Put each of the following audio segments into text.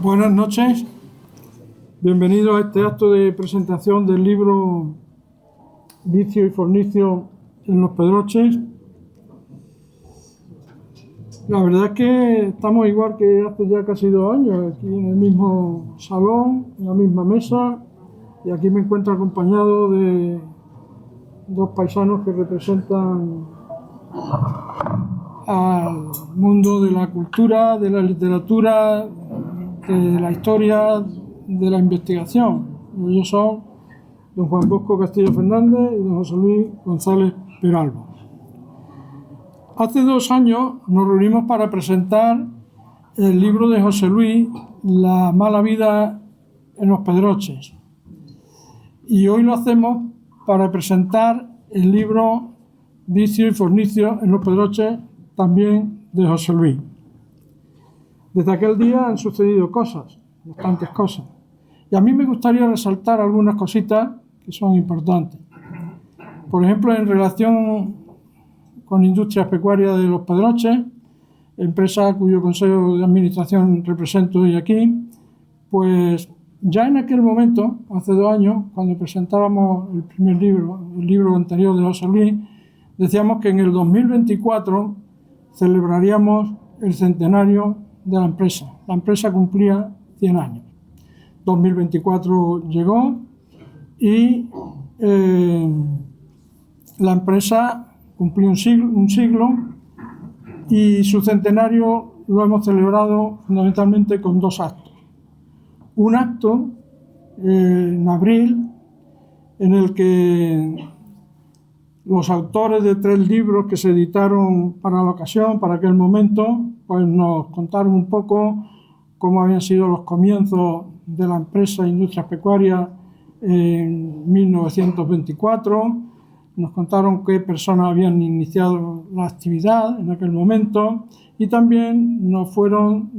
Buenas noches, bienvenidos a este acto de presentación del libro Vicio y Fornicio en los Pedroches. La verdad es que estamos igual que hace ya casi 2 años, aquí en el mismo salón, en la misma mesa, y aquí me encuentro acompañado de 2 paisanos que representan al mundo de la cultura, de la literatura, de la historia, de la investigación. Ellos son don Juan Bosco Castillo Fernández y don José Luis González Peralba. Hace 2 años nos reunimos para presentar el libro de José Luis, La mala vida en los Pedroches. Y hoy lo hacemos para presentar el libro Vicio y Fornicio en los Pedroches, también de José Luis. Desde aquel día han sucedido cosas, bastantes cosas. Y a mí me gustaría resaltar algunas cositas que son importantes. Por ejemplo, en relación con Industrias Pecuarias de los Pedroches, empresa cuyo consejo de administración represento hoy aquí, pues ya en aquel momento, hace 2 años, cuando presentábamos el primer libro, el libro anterior de José Luis, decíamos que en el 2024 celebraríamos el centenario de la empresa. La empresa cumplía 100 años. 2024 llegó y la empresa cumplió un siglo y su centenario lo hemos celebrado fundamentalmente con 2 actos. Un acto en abril en el que los autores de 3 libros que se editaron para la ocasión, para aquel momento, pues nos contaron un poco cómo habían sido los comienzos de la empresa Industrias Pecuarias en 1924, nos contaron qué personas habían iniciado la actividad en aquel momento y también nos fueron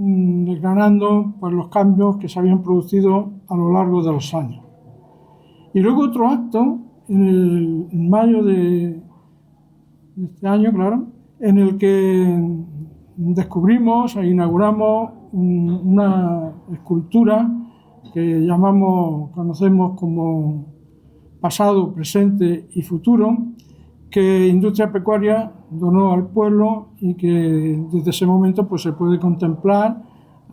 desgranando pues, los cambios que se habían producido a lo largo de los años. Y luego otro acto, en mayo de este año, claro, en el que descubrimos e inauguramos una escultura que conocemos como pasado, presente y futuro, que Industria Pecuaria donó al pueblo y que desde ese momento pues, se puede contemplar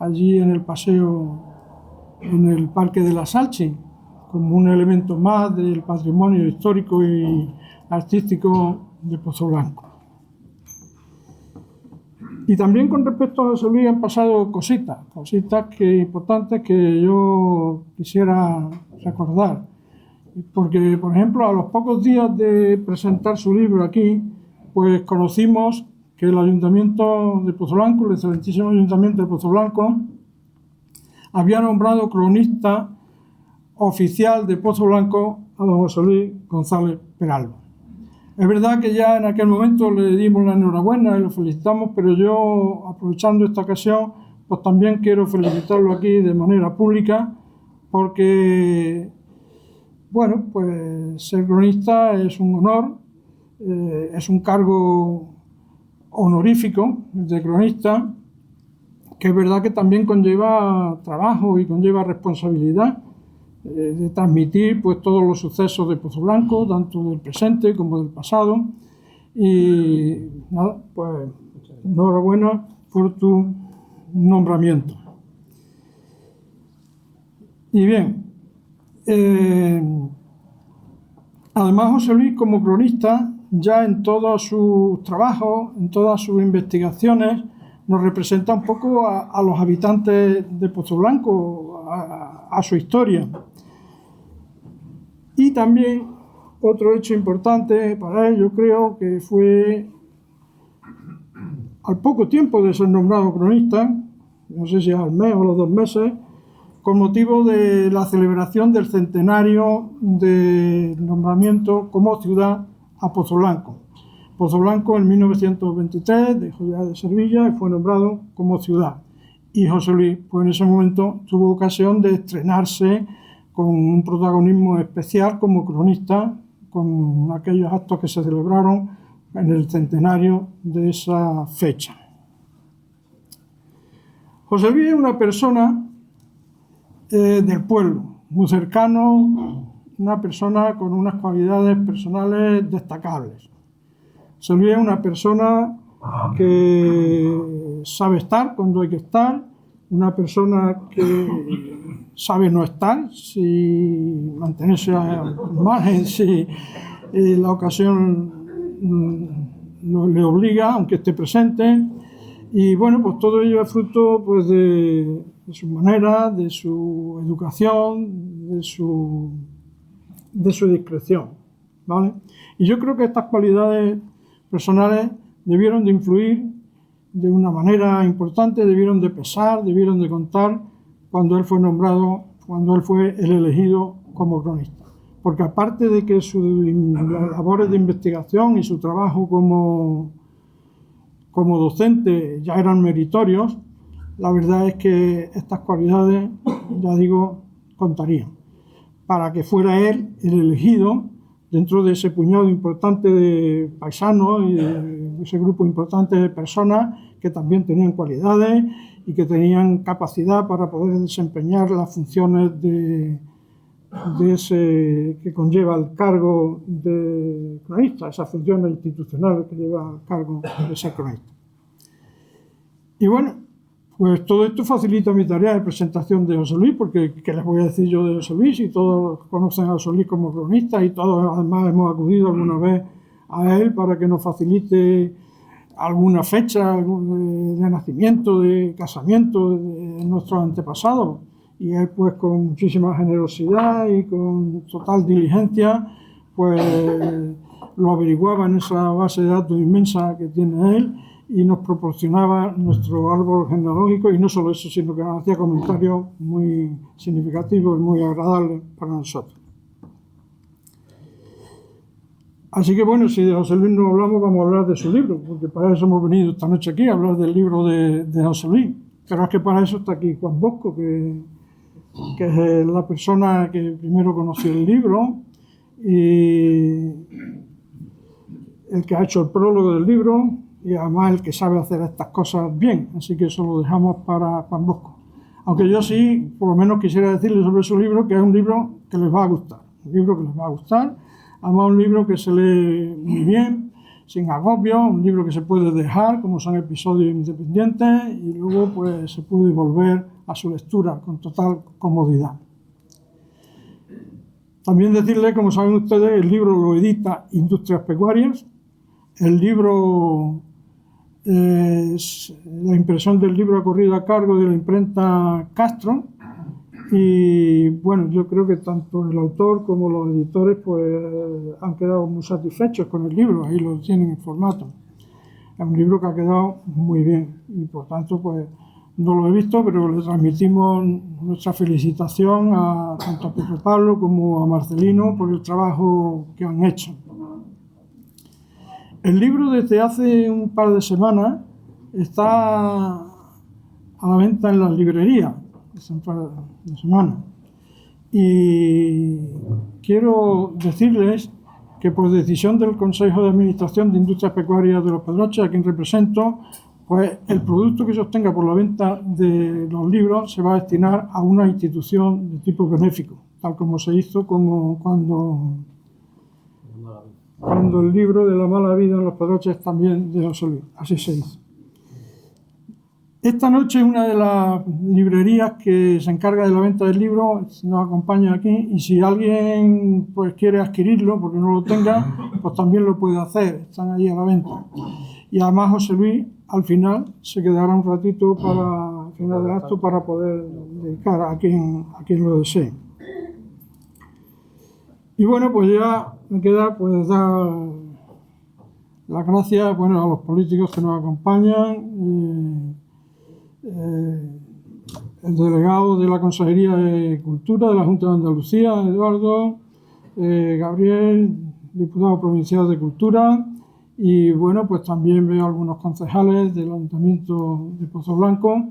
allí en el paseo, en el Parque de la Salchi, como un elemento más del patrimonio histórico y artístico de Pozoblanco. Y también con respecto a José Luis han pasado cositas importantes que yo quisiera recordar. Porque, por ejemplo, a los pocos días de presentar su libro aquí, pues conocimos que el Ayuntamiento de Pozoblanco, el excelentísimo Ayuntamiento de Pozoblanco, había nombrado cronista oficial de Pozoblanco a don José Luis González Peralba. Es verdad que ya en aquel momento le dimos la enhorabuena y lo felicitamos, pero yo, aprovechando esta ocasión, pues también quiero felicitarlo aquí de manera pública, porque, bueno, pues ser cronista es un honor, es un cargo honorífico de cronista, que es verdad que también conlleva trabajo y conlleva responsabilidad, de transmitir pues todos los sucesos de Pozoblanco, tanto del presente como del pasado. Y nada, pues enhorabuena por tu nombramiento. Y bien, además José Luis como cronista, ya en todos sus trabajos, en todas sus investigaciones, nos representa un poco a los habitantes de Pozoblanco, a su historia. Y también otro hecho importante para él, yo creo que fue al poco tiempo de ser nombrado cronista, no sé si al mes o los 2 meses, con motivo de la celebración del centenario del nombramiento como ciudad a Pozoblanco. Pozoblanco en 1923 dejó ya de ser villa y fue nombrado como ciudad. Y José Luis, pues en ese momento tuvo ocasión de estrenarse con un protagonismo especial como cronista, con aquellos actos que se celebraron en el centenario de esa fecha. José Luis es una persona del pueblo, muy cercano, una persona con unas cualidades personales destacables. José Luis es una persona que sabe estar cuando hay que estar, una persona que sabe no estar, si mantenerse al margen, si la ocasión le obliga, aunque esté presente. Y bueno, pues todo ello es fruto pues, de su manera, de su educación, de su discreción, ¿vale? Y yo creo que estas cualidades personales debieron de influir de una manera importante, debieron de pesar, debieron de contar cuando él fue nombrado, cuando él fue el elegido como cronista. Porque aparte de que sus labores de investigación y su trabajo como docente ya eran meritorios, la verdad es que estas cualidades, ya digo, contarían para que fuera él el elegido dentro de ese puñado importante de paisanos y de ese grupo importante de personas que también tenían cualidades y que tenían capacidad para poder desempeñar las funciones de ese que conlleva el cargo de cronista, esas funciones institucionales que lleva el cargo de ser cronista. Y bueno, pues todo esto facilita mi tarea de presentación de José Luis, porque ¿qué les voy a decir yo de José Luis? Si todos conocen a José Luis como cronista y todos además hemos acudido alguna vez a él para que nos facilite alguna fecha de nacimiento, de casamiento de nuestros antepasados. Y él pues con muchísima generosidad y con total diligencia pues lo averiguaba en esa base de datos inmensa que tiene él y nos proporcionaba nuestro árbol genealógico, y no solo eso, sino que nos hacía comentarios muy significativos y muy agradables para nosotros. Así que bueno, si de José Luis no hablamos, vamos a hablar de su libro, porque para eso hemos venido esta noche aquí, a hablar del libro de José Luis. Pero es que para eso está aquí Juan Bosco, que es la persona que primero conoció el libro y el que ha hecho el prólogo del libro, y además el que sabe hacer estas cosas bien, así que eso lo dejamos para Juan Bosco. Aunque yo sí, por lo menos quisiera decirles sobre su libro, que es un libro que les va a gustar, además un libro que se lee muy bien, sin agobio, un libro que se puede dejar, como son episodios independientes, y luego pues se puede volver a su lectura con total comodidad. También decirles, como saben ustedes, el libro lo edita Industrias Pecuarias. El libro, la impresión del libro ha corrido a cargo de la imprenta Castro, y bueno, yo creo que tanto el autor como los editores pues han quedado muy satisfechos con el libro, ahí lo tienen en formato. Es un libro que ha quedado muy bien y por tanto pues no lo he visto, pero le transmitimos nuestra felicitación tanto a Pedro Pablo como a Marcelino por el trabajo que han hecho. El libro desde hace un par de semanas está a la venta en las librerías, hace un par de semanas. Y quiero decirles que por decisión del Consejo de Administración de Industrias Pecuarias de Los Pedroches, a quien represento, pues el producto que se obtenga por la venta de los libros se va a destinar a una institución de tipo benéfico, tal como se hizo cuando el libro de la mala vida en Los Pedroches también de José Luis, así se hizo. Esta noche una de las librerías que se encarga de la venta del libro nos acompaña aquí, y si alguien pues quiere adquirirlo porque no lo tenga, pues también lo puede hacer, están ahí a la venta. Y además José Luis al final se quedará un ratito al final del acto para poder dedicar a quien lo desee. Y bueno, pues ya me queda pues dar las gracias a los políticos que nos acompañan, el delegado de la Consejería de Cultura de la Junta de Andalucía, Eduardo, Gabriel, diputado provincial de Cultura, y bueno, pues también veo algunos concejales del Ayuntamiento de Pozoblanco,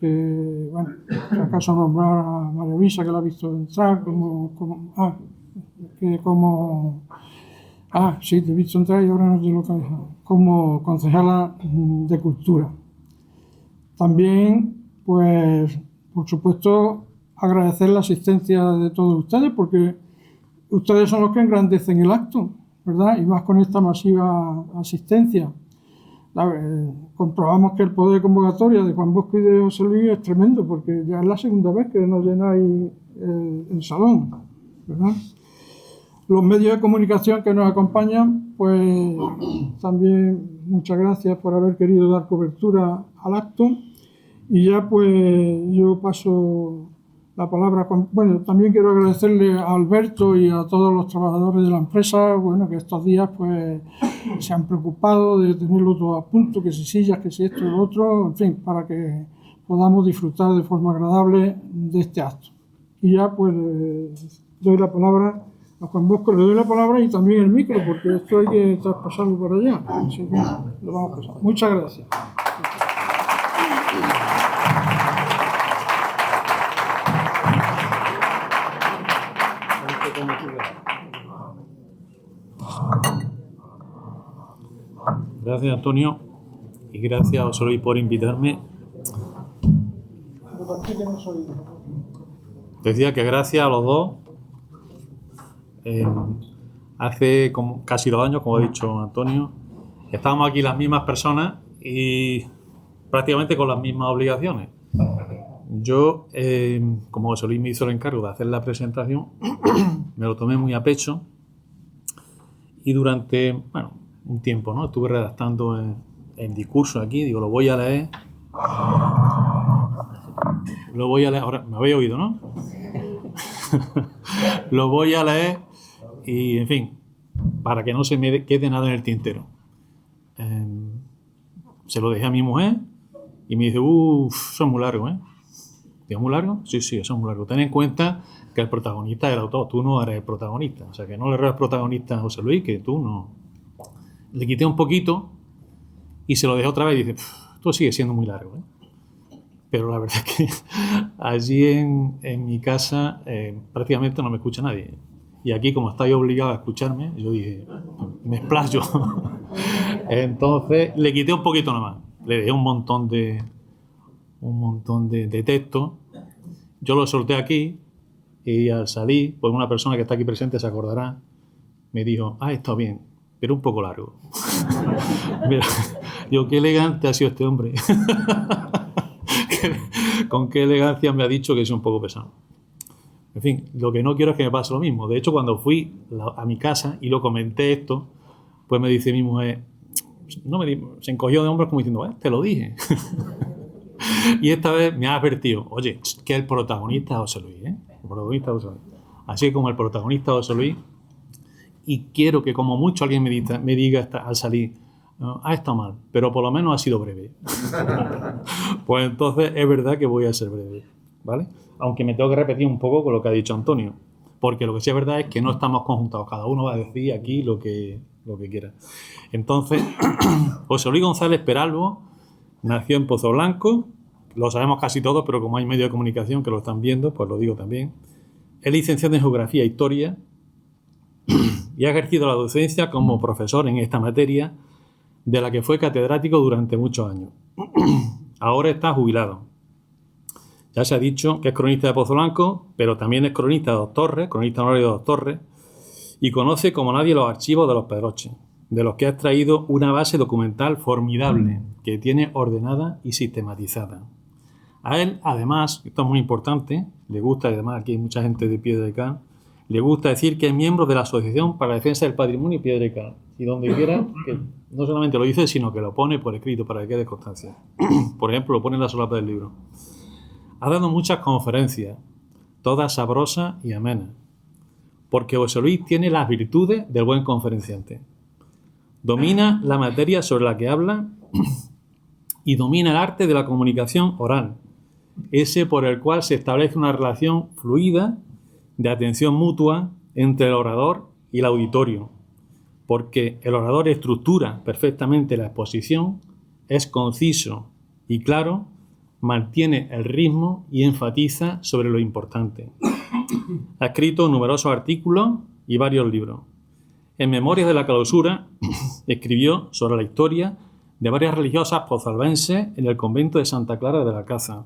que bueno, si acaso nombrar a María Luisa, que la ha visto entrar sí, te he visto entrar y ahora no te localizado, como concejala de Cultura. También, pues, por supuesto, agradecer la asistencia de todos ustedes, porque ustedes son los que engrandecen el acto, ¿verdad? Y más con esta masiva asistencia. Comprobamos que el poder de convocatoria de Juan Bosco y de José Luis es tremendo, porque ya es la segunda vez que nos llenáis el salón, ¿verdad? Los medios de comunicación que nos acompañan, pues también muchas gracias por haber querido dar cobertura al acto. Y ya pues yo paso la palabra. Bueno, también quiero agradecerle a Alberto y a todos los trabajadores de la empresa, bueno, que estos días pues se han preocupado de tenerlo todo a punto, que si sillas, que si esto y lo otro, en fin, para que podamos disfrutar de forma agradable de este acto. Y ya pues doy la palabra a Juan Bosco, le doy la palabra y también el micro, porque esto hay que traspasarlo por allá, así que lo vamos a pasar. Muchas gracias. Gracias, Antonio, y gracias a José Luis por invitarme. Decía que gracias a los dos, hace casi 2 años, como ha dicho Antonio, estábamos aquí las mismas personas y prácticamente con las mismas obligaciones. Yo, como José Luis me hizo el encargo de hacer la presentación, me lo tomé muy a pecho y durante, bueno, un tiempo, ¿no? Estuve redactando el discurso aquí, digo, lo voy a leer, ahora me habéis oído, ¿no? Lo voy a leer y, en fin, para que no se me quede nada en el tintero. Se lo dejé a mi mujer y me dice, eso es muy largo, ¿eh? ¿Es muy largo? Sí, eso es muy largo. Ten en cuenta que el protagonista es el autor, tú no eres el protagonista. O sea, que no le eres protagonista a José Luis, que tú no. Le quité un poquito y se lo dejé otra vez y dice, esto sigue siendo muy largo, ¿eh? Pero la verdad es que allí en mi casa prácticamente no me escucha nadie. Y aquí, como estáis obligados a escucharme, yo dije, me explayo. Entonces le quité un poquito nada más. Le dejé un montón de texto. Yo lo solté aquí y al salir, pues una persona que está aquí presente se acordará, me dijo, está bien, pero un poco largo. Mira, digo, qué elegante ha sido este hombre. Con qué elegancia me ha dicho que soy un poco pesado. En fin, lo que no quiero es que me pase lo mismo. De hecho, cuando fui a mi casa y lo comenté esto, pues me dice mi mujer, se encogió de hombros como diciendo, te lo dije. Y esta vez me ha advertido, oye, que el protagonista es José Luis, ¿eh? El protagonista es José Luis. Así como el protagonista es José Luis, y quiero que como mucho alguien me diga al salir, ha estado mal, pero por lo menos ha sido breve. Pues entonces es verdad que voy a ser breve, ¿vale? Aunque me tengo que repetir un poco con lo que ha dicho Antonio, porque lo que sí es verdad es que no estamos conjuntados, cada uno va a decir aquí lo que quiera. Entonces, José Luis González Peralbo nació en Pozoblanco, lo sabemos casi todos, pero como hay medios de comunicación que lo están viendo, pues lo digo también. Es licenciado en Geografía e Historia y ha ejercido la docencia como profesor en esta materia, de la que fue catedrático durante muchos años. Ahora está jubilado. Ya se ha dicho que es cronista de Pozoblanco, pero también es cronista de Dos Torres, cronista honorario de Dos Torres, y conoce como nadie los archivos de los Pedroches, de los que ha extraído una base documental formidable que tiene ordenada y sistematizada. A él, además, esto es muy importante, le gusta, y además aquí hay mucha gente de Piedra, le gusta decir que es miembro de la Asociación para la Defensa del Patrimonio Piedra, y donde quiera, que no solamente lo dice, sino que lo pone por escrito para que quede constancia. Por ejemplo, lo pone en la solapa del libro. Ha dado muchas conferencias, todas sabrosas y amenas, porque José Luis tiene las virtudes del buen conferenciante. Domina la materia sobre la que habla y domina el arte de la comunicación oral, ese por el cual se establece una relación fluida de atención mutua entre el orador y el auditorio, porque el orador estructura perfectamente la exposición, es conciso y claro, mantiene el ritmo y enfatiza sobre lo importante. Ha escrito numerosos artículos y varios libros. En Memorias de la Clausura escribió sobre la historia de varias religiosas pozalbenses en el convento de Santa Clara de la Alcázar.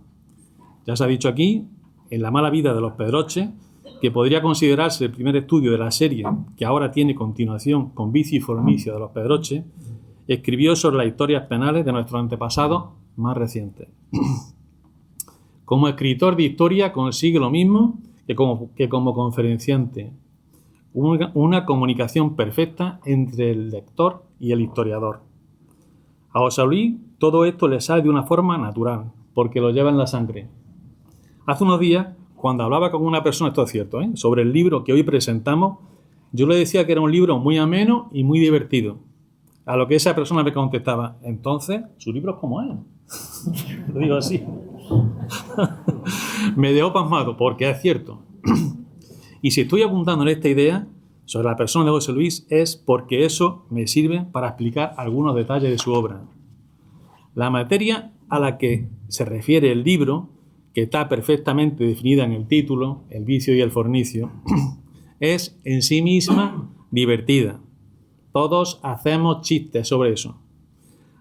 Ya se ha dicho aquí, en La mala vida de los Pedroches, que podría considerarse el primer estudio de la serie que ahora tiene continuación con Vicio y Fornicio de los Pedroches, escribió sobre las historias penales de nuestros antepasados más recientes. Como escritor de historia consigue lo mismo que como conferenciante, una comunicación perfecta entre el lector y el historiador. A José Luis todo esto le sale de una forma natural, porque lo lleva en la sangre. Hace unos días, cuando hablaba con una persona, esto es cierto, sobre el libro que hoy presentamos, yo le decía que era un libro muy ameno y muy divertido. A lo que esa persona me contestaba, entonces, ¿su libro es como él? Lo digo así. Me dejó pasmado, porque es cierto. Y si estoy apuntando en esta idea sobre la persona de José Luis es porque eso me sirve para explicar algunos detalles de su obra. La materia a la que se refiere el libro, que está perfectamente definida en el título, El vicio y el fornicio, es en sí misma divertida. Todos hacemos chistes sobre eso.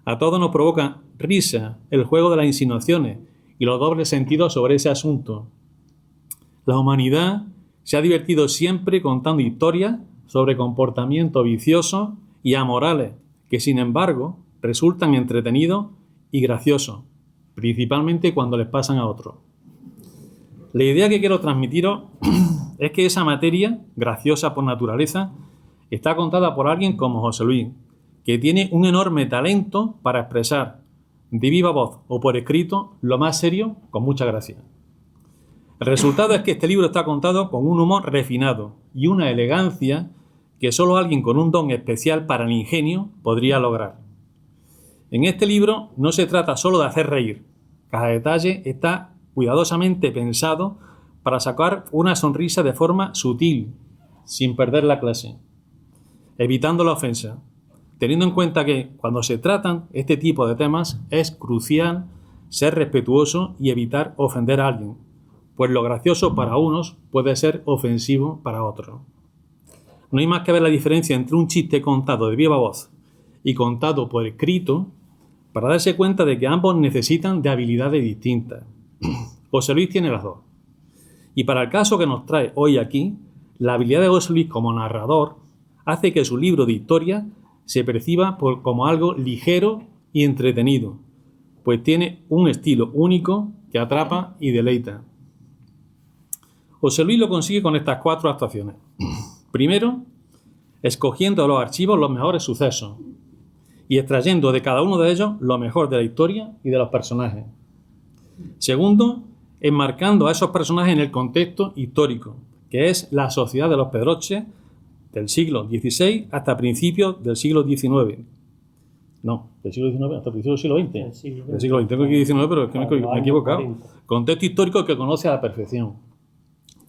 A todos nos provoca risa el juego de las insinuaciones y los dobles sentidos sobre ese asunto. La humanidad se ha divertido siempre contando historias sobre comportamientos viciosos y amorales que, sin embargo, resultan entretenidos y graciosos, principalmente cuando les pasan a otros. La idea que quiero transmitiros es que esa materia, graciosa por naturaleza, está contada por alguien como José Luis, que tiene un enorme talento para expresar de viva voz o por escrito lo más serio con mucha gracia. El resultado es que este libro está contado con un humor refinado y una elegancia que solo alguien con un don especial para el ingenio podría lograr. En este libro no se trata solo de hacer reír. Cada detalle está cuidadosamente pensado para sacar una sonrisa de forma sutil, sin perder la clase, evitando la ofensa, teniendo en cuenta que cuando se tratan este tipo de temas es crucial ser respetuoso y evitar ofender a alguien, pues lo gracioso para unos puede ser ofensivo para otros. No hay más que ver la diferencia entre un chiste contado de viva voz y contado por escrito para darse cuenta de que ambos necesitan de habilidades distintas. José Luis tiene las dos. Y para el caso que nos trae hoy aquí, la habilidad de José Luis como narrador hace que su libro de historia se perciba como algo ligero y entretenido, pues tiene un estilo único que atrapa y deleita. José Luis lo consigue con estas 4 actuaciones. Primero, escogiendo de los archivos los mejores sucesos y extrayendo de cada uno de ellos lo mejor de la historia y de los personajes. Segundo, enmarcando a esos personajes en el contexto histórico, que es la sociedad de los Pedroches del siglo XVI hasta principios del siglo XIX. No, del siglo XIX hasta principios del siglo XX. Del siglo XX. Tengo aquí XIX, pero es que me he equivocado. Contexto histórico que conoce a la perfección.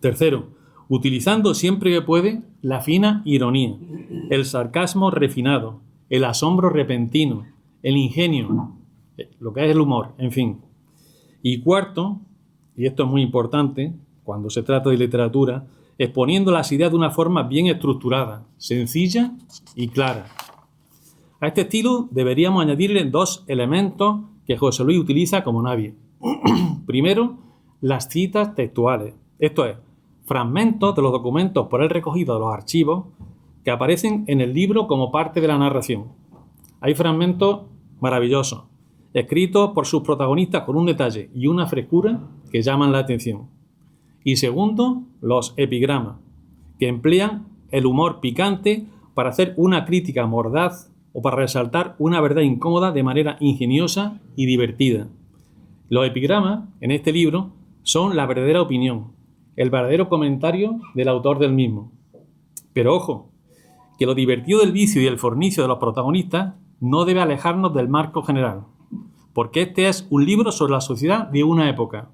Tercero, utilizando siempre que puede la fina ironía, el sarcasmo refinado, el asombro repentino, el ingenio, lo que es el humor, en fin. Y cuarto, y esto es muy importante cuando se trata de literatura, exponiendo las ideas de una forma bien estructurada, sencilla y clara. A este estilo deberíamos añadirle 2 elementos que José Luis utiliza como nadie. Primero, las citas textuales, esto es, fragmentos de los documentos por él recogidos de los archivos que aparecen en el libro como parte de la narración. Hay fragmentos maravillosos, escritos por sus protagonistas con un detalle y una frescura que llaman la atención. Y segundo, los epigramas, que emplean el humor picante para hacer una crítica mordaz o para resaltar una verdad incómoda de manera ingeniosa y divertida. Los epigramas, en este libro, son la verdadera opinión, el verdadero comentario del autor del mismo. Pero ojo, que lo divertido del vicio y el fornicio de los protagonistas no debe alejarnos del marco general, porque este es un libro sobre la sociedad de una época.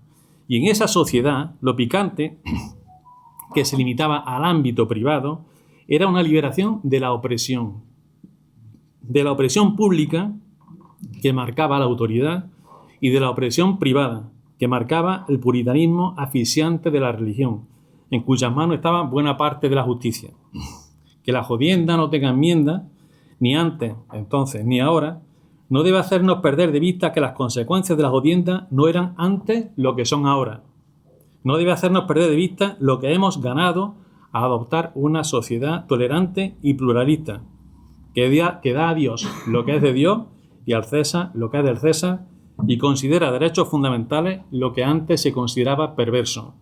Y en esa sociedad, lo picante, que se limitaba al ámbito privado, era una liberación de la opresión pública que marcaba la autoridad y de la opresión privada que marcaba el puritanismo asfixiante de la religión, en cuyas manos estaba buena parte de la justicia. Que la jodienda no tenga enmienda, ni antes, entonces, ni ahora, no debe hacernos perder de vista que las consecuencias de la jodienda no eran antes lo que son ahora. no debe hacernos perder de vista lo que hemos ganado al adoptar una sociedad tolerante y pluralista, que da a Dios lo que es de Dios y al César lo que es del César, y considera derechos fundamentales lo que antes se consideraba perverso.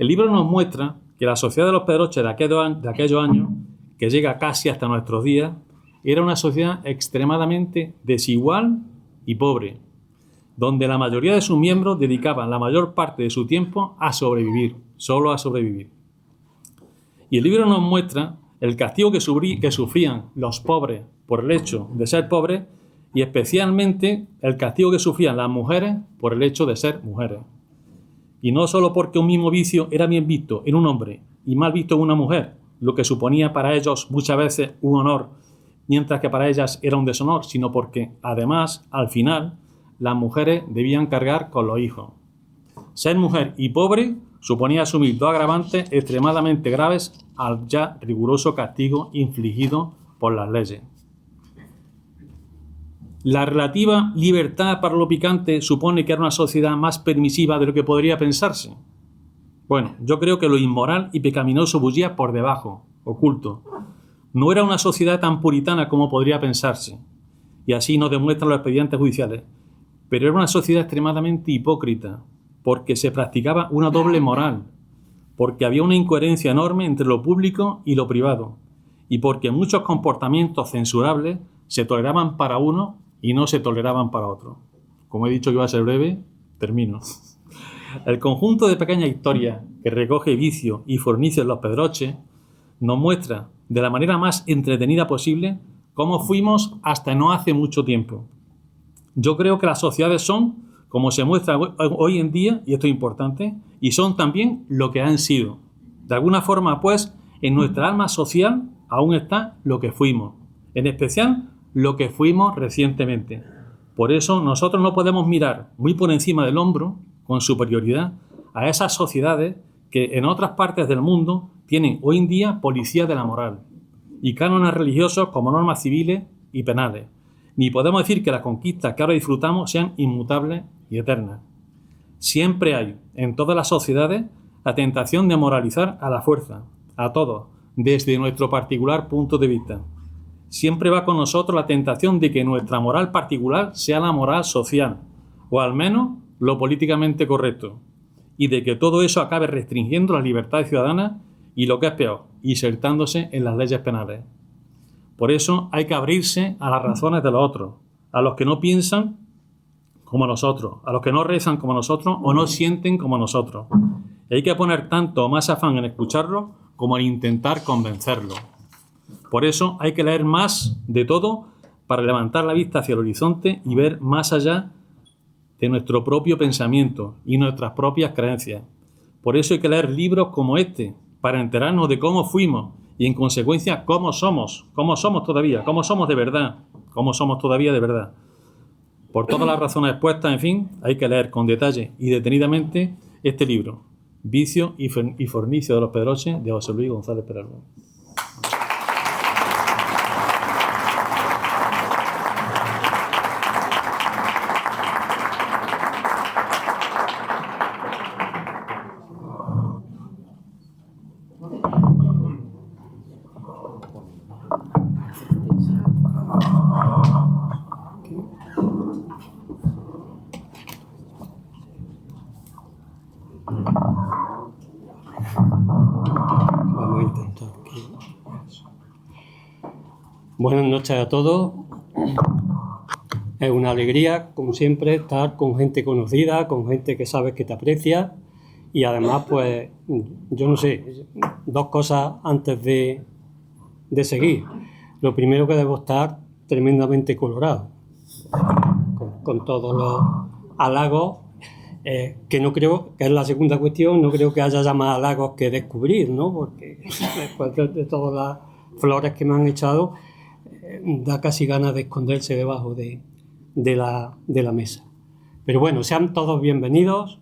El libro nos muestra que la sociedad de los Pedroches de aquellos años, que llega casi hasta nuestros días, era una sociedad extremadamente desigual y pobre, donde la mayoría de sus miembros dedicaban la mayor parte de su tiempo a sobrevivir, solo a sobrevivir. Y el libro nos muestra el castigo que sufrían los pobres por el hecho de ser pobres, y especialmente el castigo que sufrían las mujeres por el hecho de ser mujeres. Y no solo porque un mismo vicio era bien visto en un hombre y mal visto en una mujer, lo que suponía para ellos muchas veces un honor, mientras que para ellas era un deshonor, sino porque, además, al final, las mujeres debían cargar con los hijos. Ser mujer y pobre suponía asumir dos agravantes extremadamente graves al ya riguroso castigo infligido por las leyes. La relativa libertad para lo picante supone que era una sociedad más permisiva de lo que podría pensarse. Bueno, yo creo que lo inmoral y pecaminoso bullía por debajo, oculto. No era una sociedad tan puritana como podría pensarse, y así nos demuestran los expedientes judiciales, pero era una sociedad extremadamente hipócrita, porque se practicaba una doble moral, porque había una incoherencia enorme entre lo público y lo privado, y porque muchos comportamientos censurables se toleraban para uno y no se toleraban para otro. Como he dicho que iba a ser breve, termino. El conjunto de pequeñas historias que recoge Vicio y Fornicio en los Pedroches nos muestra de la manera más entretenida posible cómo fuimos hasta no hace mucho tiempo. Yo creo que las sociedades son, como se muestra hoy en día, y esto es importante, y son también lo que han sido. De alguna forma, pues, en nuestra alma social aún está lo que fuimos, en especial lo que fuimos recientemente. Por eso nosotros no podemos mirar muy por encima del hombro, con superioridad, a esas sociedades que en otras partes del mundo tienen hoy en día policía de la moral y cánones religiosos como normas civiles y penales. Ni podemos decir que las conquistas que ahora disfrutamos sean inmutables y eternas. Siempre hay, en todas las sociedades, la tentación de moralizar a la fuerza, a todos, desde nuestro particular punto de vista. Siempre va con nosotros la tentación de que nuestra moral particular sea la moral social, o al menos lo políticamente correcto, y de que todo eso acabe restringiendo las libertades ciudadanas y, lo que es peor, insertándose en las leyes penales. Por eso hay que abrirse a las razones de los otros, a los que no piensan como nosotros, a los que no rezan como nosotros o no sienten como nosotros. Y hay que poner tanto o más afán en escucharlos como en intentar convencerlos. Por eso hay que leer más de todo para levantar la vista hacia el horizonte y ver más allá de nuestro propio pensamiento y nuestras propias creencias. Por eso hay que leer libros como este, para enterarnos de cómo fuimos y en consecuencia cómo somos todavía, cómo somos de verdad, cómo somos todavía de verdad. Por todas las razones expuestas, en fin, hay que leer con detalle y detenidamente este libro, Vicio y Fornicio de los Pedroches, de José Luis González Peralbo. Vamos a intentar. Buenas noches a todos. Es una alegría, como siempre, estar con gente conocida, con gente que sabes que te aprecia y además, pues, yo no sé, dos cosas antes de seguir. Lo primero, que debo estar tremendamente colorado con todos los halagos. Que no creo, que es la segunda cuestión, no creo que haya ya más halagos que descubrir, ¿no? Porque después de todas las flores que me han echado, da casi ganas de esconderse debajo de la mesa. Pero bueno, sean todos bienvenidos,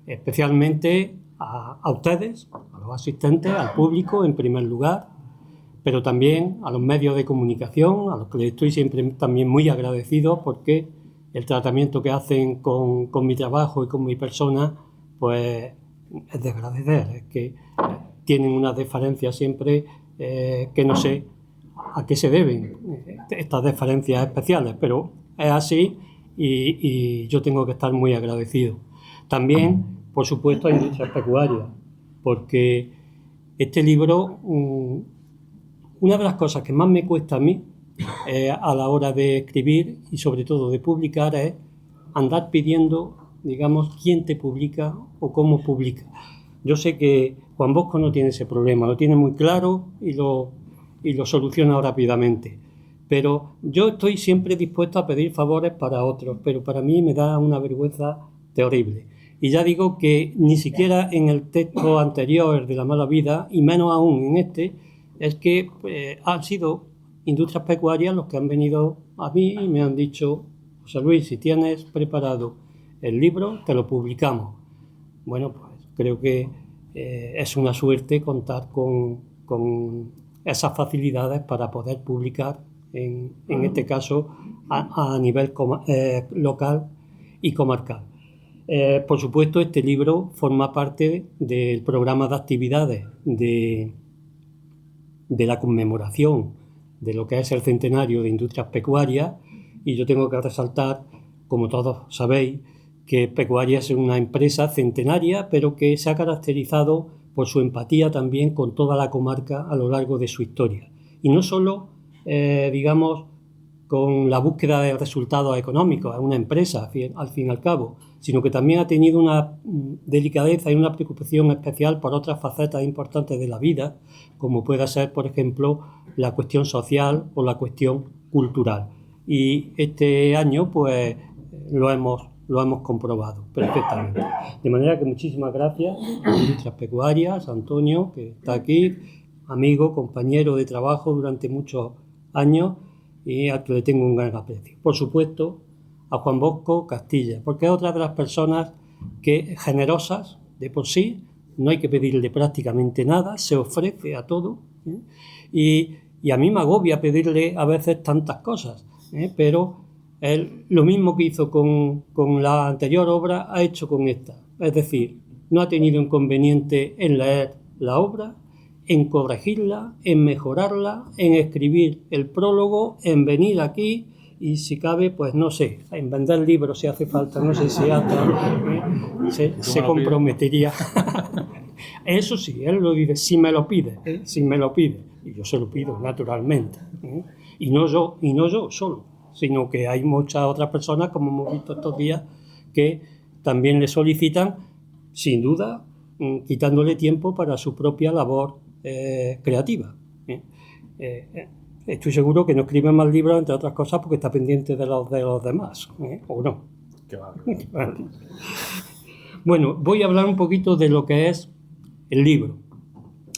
especialmente a ustedes, a los asistentes, al público en primer lugar, pero también a los medios de comunicación, a los que les estoy siempre también muy agradecido, porque el tratamiento que hacen con mi trabajo y con mi persona, pues es de agradecer, es que tienen unas deferencias siempre que no sé a qué se deben estas deferencias especiales, pero es así y yo tengo que estar muy agradecido. También, por supuesto, a Industrias Pecuarias, porque este libro, una de las cosas que más me cuesta a mí a la hora de escribir y sobre todo de publicar es andar pidiendo, digamos, quién te publica o cómo publica. Yo sé que Juan Bosco no tiene ese problema, lo tiene muy claro y lo soluciona rápidamente. Pero yo estoy siempre dispuesto a pedir favores para otros, pero para mí me da una vergüenza terrible. Y ya digo que ni siquiera en el texto anterior de La mala vida, y menos aún en este, es que han sido Industrias Pecuarias los que han venido a mí y me han dicho: José Luis, si tienes preparado el libro, te lo publicamos. Bueno, pues creo que es una suerte contar con esas facilidades para poder publicar, en este caso, a nivel local y comarcal. Por supuesto, este libro forma parte del programa de actividades de la conmemoración de lo que es el centenario de Industrias Pecuarias, y yo tengo que resaltar, como todos sabéis, que Pecuarias es una empresa centenaria, pero que se ha caracterizado por su empatía también con toda la comarca a lo largo de su historia. Y no solo, digamos, con la búsqueda de resultados económicos, es una empresa al fin y al cabo, sino que también ha tenido una delicadeza y una preocupación especial por otras facetas importantes de la vida, como pueda ser, por ejemplo, la cuestión social o la cuestión cultural. Y este año, pues, lo hemos comprobado perfectamente. De manera que muchísimas gracias a Industrias Pecuarias, a Antonio, que está aquí, amigo, compañero de trabajo durante muchos años y al que le tengo un gran aprecio. Por supuesto, a Juan Bosco Castilla, porque es otra de las personas que, generosas de por sí, no hay que pedirle prácticamente nada, se ofrece a todo, y a mí me agobia pedirle a veces tantas cosas, pero él, lo mismo que hizo con la anterior obra, ha hecho con esta. Es decir, no ha tenido inconveniente en leer la obra, en corregirla, en mejorarla, en escribir el prólogo, en venir aquí y, si cabe, pues no sé, en vender libros si hace falta, no sé si hasta se comprometería. Eso sí, él lo dice, si me lo pide, y yo se lo pido naturalmente, y no yo solo, sino que hay muchas otras personas, como hemos visto estos días, que también le solicitan, sin duda, quitándole tiempo para su propia labor creativa. Estoy seguro que no escribe más libros, entre otras cosas, porque está pendiente de los demás, ¿o no? Qué va. Bueno, voy a hablar un poquito de lo que es el libro.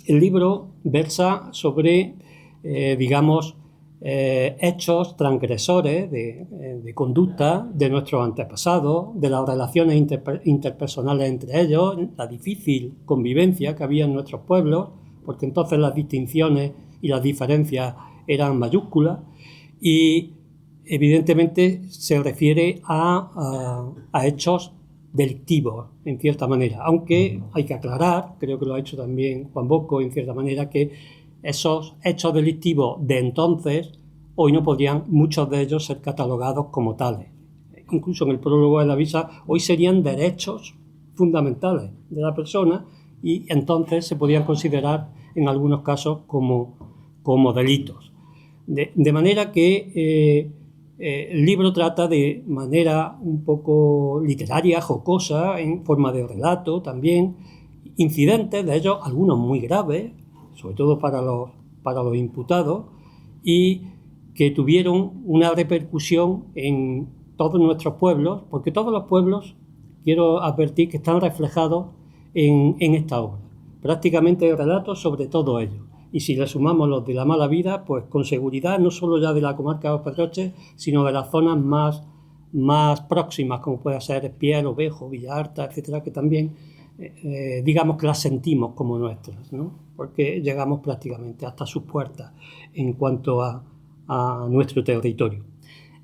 El libro versa sobre, digamos, hechos transgresores de conducta de nuestros antepasados, de las relaciones interpersonales entre ellos, la difícil convivencia que había en nuestros pueblos, porque entonces las distinciones y las diferencias eran mayúsculas, y evidentemente se refiere a hechos delictivos, en cierta manera, aunque hay que aclarar, creo que lo ha hecho también Juan Bosco en cierta manera, que esos hechos delictivos de entonces hoy no podrían muchos de ellos ser catalogados como tales. Incluso en el prólogo de la visa, hoy serían derechos fundamentales de la persona y entonces se podían considerar en algunos casos como delitos. De manera que el libro trata de manera un poco literaria, jocosa, en forma de relato también, incidentes, de ellos algunos muy graves, sobre todo para los imputados, y que tuvieron una repercusión en todos nuestros pueblos, porque todos los pueblos, quiero advertir, que están reflejados en esta obra. Prácticamente relatos sobre todo ello. Y si le sumamos los de La mala vida, pues con seguridad, no solo ya de la comarca de Los Pedroches, sino de las zonas más próximas, como puede ser Espiel, Ovejo, Villarta, etcétera, que también, digamos que las sentimos como nuestras, ¿no? Porque llegamos prácticamente hasta sus puertas en cuanto a nuestro territorio.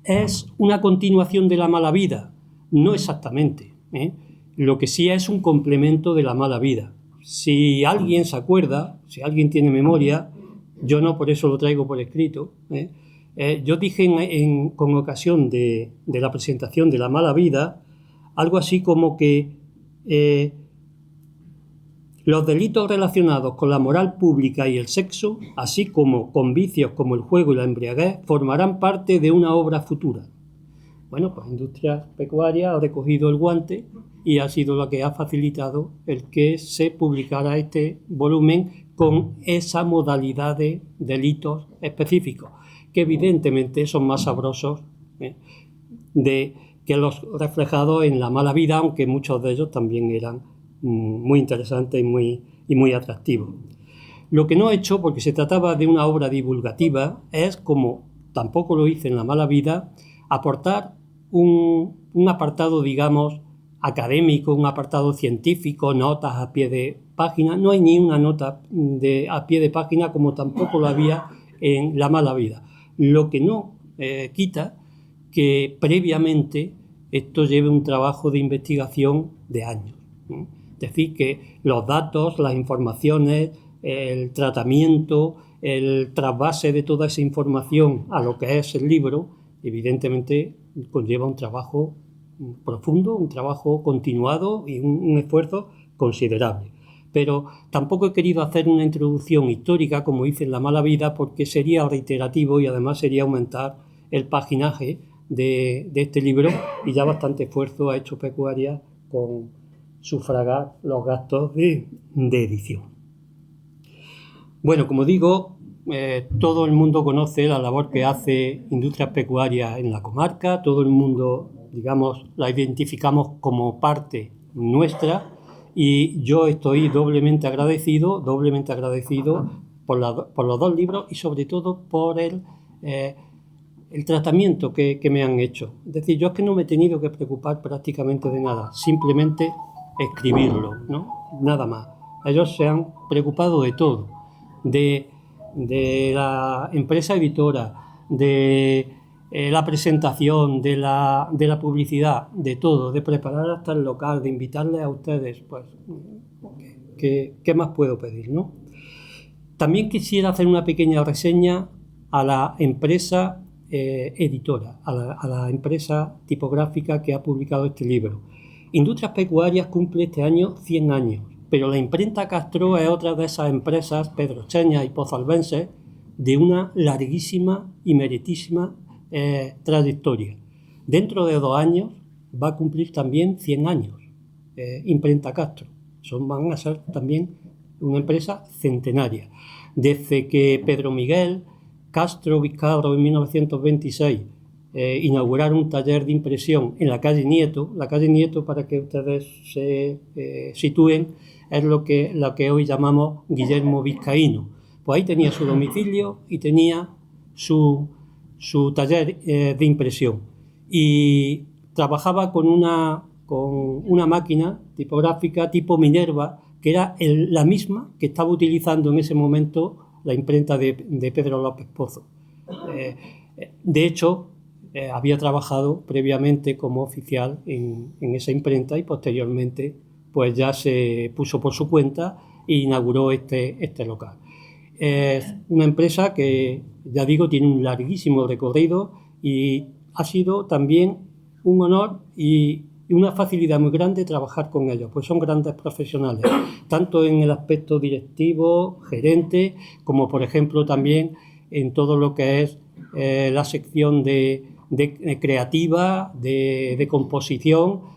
¿Es una continuación de La mala vida? No exactamente, Lo que sí es un complemento de La mala vida. Si alguien se acuerda, si alguien tiene memoria, yo no, por eso lo traigo por escrito, yo dije con ocasión de la presentación de La mala vida, algo así como que los delitos relacionados con la moral pública y el sexo, así como con vicios como el juego y la embriaguez, formarán parte de una obra futura. Bueno, pues Industrias Pecuarias ha recogido el guante y ha sido lo que ha facilitado el que se publicara este volumen con esa modalidad de delitos específicos, que evidentemente son más sabrosos que los reflejados en La mala vida, aunque muchos de ellos también eran muy interesantes y muy atractivos. Lo que no he hecho, porque se trataba de una obra divulgativa, es, como tampoco lo hice en La mala vida, aportar un apartado, digamos, académico, un apartado científico, notas a pie de página. No hay ni una nota a pie de página, como tampoco lo había en La mala vida. Lo que no quita que previamente esto lleve un trabajo de investigación de años. Es decir, que los datos, las informaciones, el tratamiento, el trasvase de toda esa información a lo que es el libro, evidentemente conlleva un trabajo profundo, un trabajo continuado y un esfuerzo considerable. Pero tampoco he querido hacer una introducción histórica como hice en La mala vida, porque sería reiterativo y además sería aumentar el paginaje de este libro, y ya bastante esfuerzo ha hecho Pecuarias con sufragar los gastos de edición. Bueno, como digo, todo el mundo conoce la labor que hace Industrias Pecuarias en la comarca, todo el mundo, digamos, la identificamos como parte nuestra, y yo estoy doblemente agradecido por los dos libros y sobre todo por el tratamiento que me han hecho. Es decir, yo es que no me he tenido que preocupar prácticamente de nada, simplemente escribirlo, ¿no? Nada más. Ellos se han preocupado de todo, de la empresa editora, de la presentación, de la publicidad, de todo, de preparar hasta el local, de invitarles a ustedes. Pues, ¿qué más puedo pedir, no? También quisiera hacer una pequeña reseña a la empresa editora, a la empresa tipográfica que ha publicado este libro. Industrias Pecuarias cumple este año 100 años, pero la imprenta Castro es otra de esas empresas pedrocheñas y pozalbenses de una larguísima y meritísima trayectoria. Dentro de 2 años va a cumplir también 100 años Imprenta Castro. Van a ser también una empresa centenaria. Desde que Pedro Miguel Castro Vizcarro en 1926 inauguraron un taller de impresión en la calle Nieto. La calle Nieto, para que ustedes se sitúen, es lo que hoy llamamos Guillermo Vizcaíno. Pues ahí tenía su domicilio y tenía su taller de impresión. Y trabajaba con una máquina tipográfica tipo Minerva, que era la misma que estaba utilizando en ese momento la imprenta de Pedro López Pozo. De hecho, había trabajado previamente como oficial en esa imprenta y posteriormente pues ya se puso por su cuenta e inauguró este local. Es una empresa que, ya digo, tiene un larguísimo recorrido y ha sido también un honor y una facilidad muy grande trabajar con ellos, pues son grandes profesionales, tanto en el aspecto directivo, gerente, como por ejemplo también en todo lo que es la sección de creativa, de composición.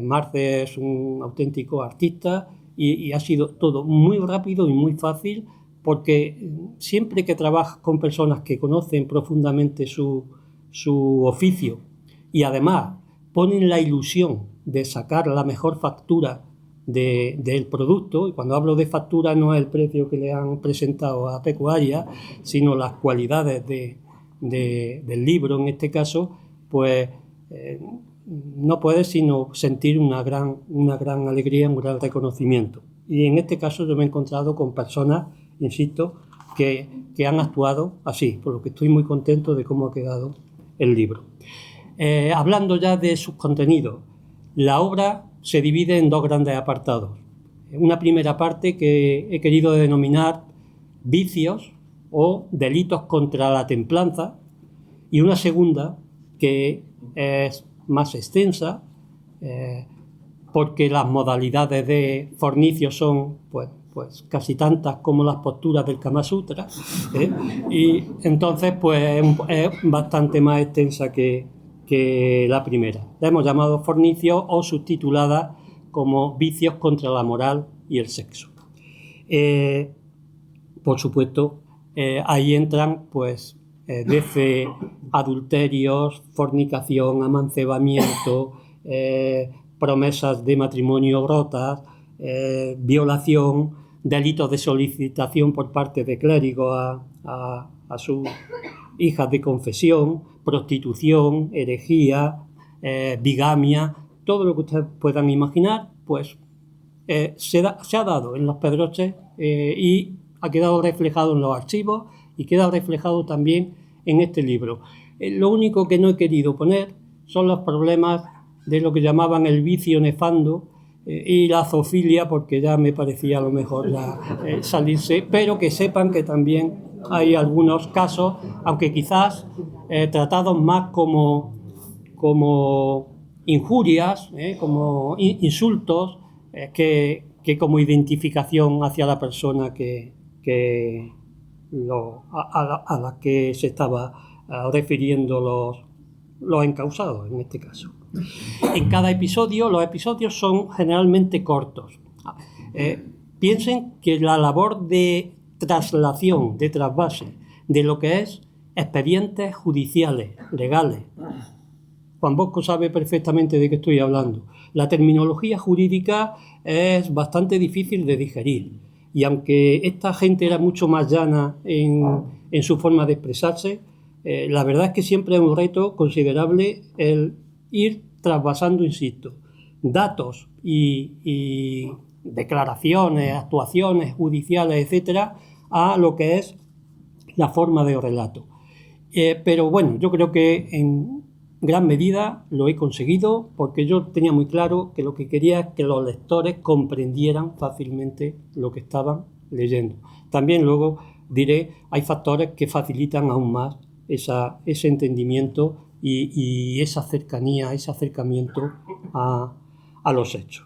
Marce es un auténtico artista y ha sido todo muy rápido y muy fácil, porque siempre que trabajas con personas que conocen profundamente su oficio y además ponen la ilusión de sacar la mejor factura del producto, y cuando hablo de factura no es el precio que le han presentado a Pecuarias, sino las cualidades del libro en este caso, pues no puedes sino sentir una gran alegría, un gran reconocimiento. Y en este caso yo me he encontrado con personas, insisto, que han actuado así, por lo que estoy muy contento de cómo ha quedado el libro. Hablando ya de sus contenidos, la obra se divide en dos grandes apartados. Una primera parte que he querido denominar vicios o delitos contra la templanza, y una segunda que es más extensa, porque las modalidades de fornicio son pues casi tantas como las posturas del Kama Sutra, y entonces pues es bastante más extensa que la primera. La hemos llamado fornicio o subtitulada como vicios contra la moral y el sexo. Por supuesto, ahí entran pues desde adulterios, fornicación, amancebamiento, promesas de matrimonio rotas, violación, delitos de solicitación por parte de clérigos a sus hijas de confesión, prostitución, herejía, bigamia, todo lo que ustedes puedan imaginar, pues se ha dado en los Pedroches y ha quedado reflejado en los archivos y queda reflejado también en este libro. Lo único que no he querido poner son los problemas de lo que llamaban el vicio nefando y la zoofilia, porque ya me parecía a lo mejor salirse, pero que sepan que también hay algunos casos, aunque quizás tratados más como injurias, como insultos, que como identificación hacia la persona a la que se estaba refiriendo los encausados, en este caso. En cada episodio, los episodios son generalmente cortos. Piensen que la labor de traslación, de trasvase, de lo que es expedientes judiciales, legales. Juan Bosco sabe perfectamente de qué estoy hablando. La terminología jurídica es bastante difícil de digerir, y aunque esta gente era mucho más llana en su forma de expresarse, la verdad es que siempre es un reto considerable el ir trasvasando, insisto, datos y declaraciones, actuaciones judiciales, etcétera, a lo que es la forma de relato. Pero bueno, yo creo que en gran medida lo he conseguido, porque yo tenía muy claro que lo que quería es que los lectores comprendieran fácilmente lo que estaban leyendo. También luego diré, hay factores que facilitan aún más ese entendimiento y esa cercanía, ese acercamiento a los hechos.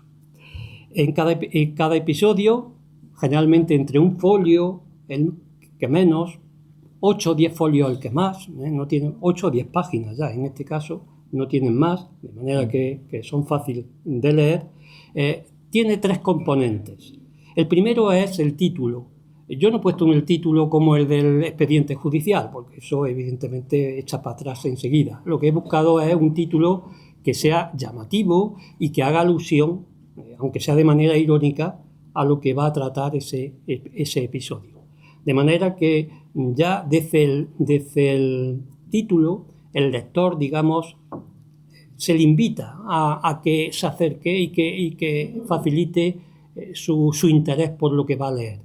En cada episodio, generalmente entre un folio, el que menos, 8 o 10 folios el que más, no tienen 8 o 10 páginas ya, en este caso no tienen más, de manera que son fáciles de leer. Tiene 3 componentes. El primero es el título. Yo no he puesto en el título como el del expediente judicial, porque eso evidentemente echa para atrás enseguida. Lo que he buscado es un título que sea llamativo y que haga alusión, aunque sea de manera irónica, a lo que va a tratar ese episodio. De manera que ya desde el título, el lector, digamos, se le invita a que se acerque y que facilite su interés por lo que va a leer.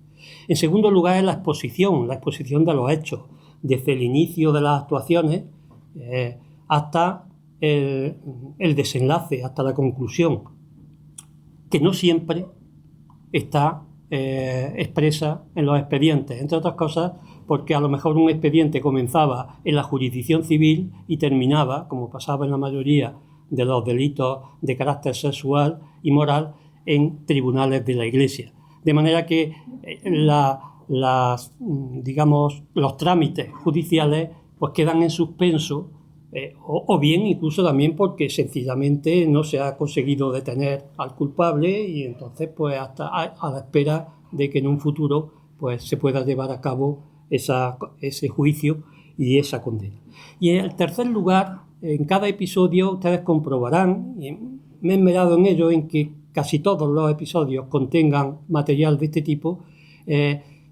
En segundo lugar es la exposición de los hechos, desde el inicio de las actuaciones hasta el desenlace, hasta la conclusión, que no siempre está expresa en los expedientes, entre otras cosas porque a lo mejor un expediente comenzaba en la jurisdicción civil y terminaba, como pasaba en la mayoría de los delitos de carácter sexual y moral, en tribunales de la Iglesia. De manera que los trámites judiciales pues quedan en suspenso, o bien incluso también porque sencillamente no se ha conseguido detener al culpable, y entonces pues hasta a la espera de que en un futuro pues se pueda llevar a cabo ese juicio y esa condena. Y en tercer lugar, en cada episodio ustedes comprobarán, y me he esmerado en ello, en que casi todos los episodios contengan material de este tipo,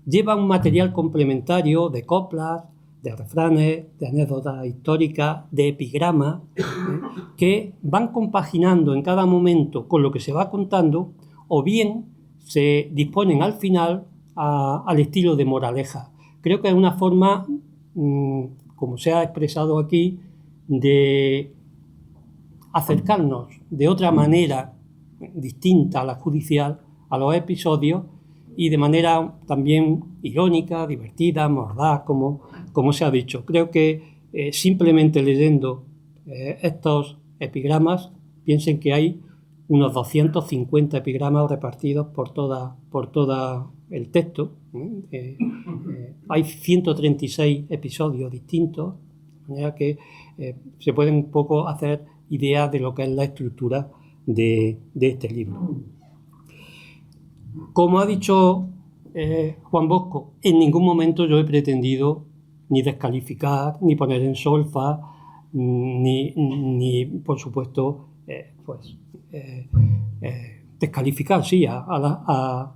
llevan un material complementario de coplas, de refranes, de anécdotas históricas, de epigramas, que van compaginando en cada momento con lo que se va contando, o bien se disponen al final al estilo de moraleja. Creo que es una forma, como se ha expresado aquí, de acercarnos de otra manera distinta a la judicial a los episodios y de manera también irónica, divertida, mordaz, como se ha dicho. Creo que simplemente leyendo estos epigramas, piensen que hay unos 250 epigramas repartidos por toda el texto. Hay 136 episodios distintos, de manera que se pueden un poco hacer ideas de lo que es la estructura de este libro. Como ha dicho Juan Bosco, en ningún momento yo he pretendido ni descalificar, ni poner en solfa, ni por supuesto, descalificar, sí, a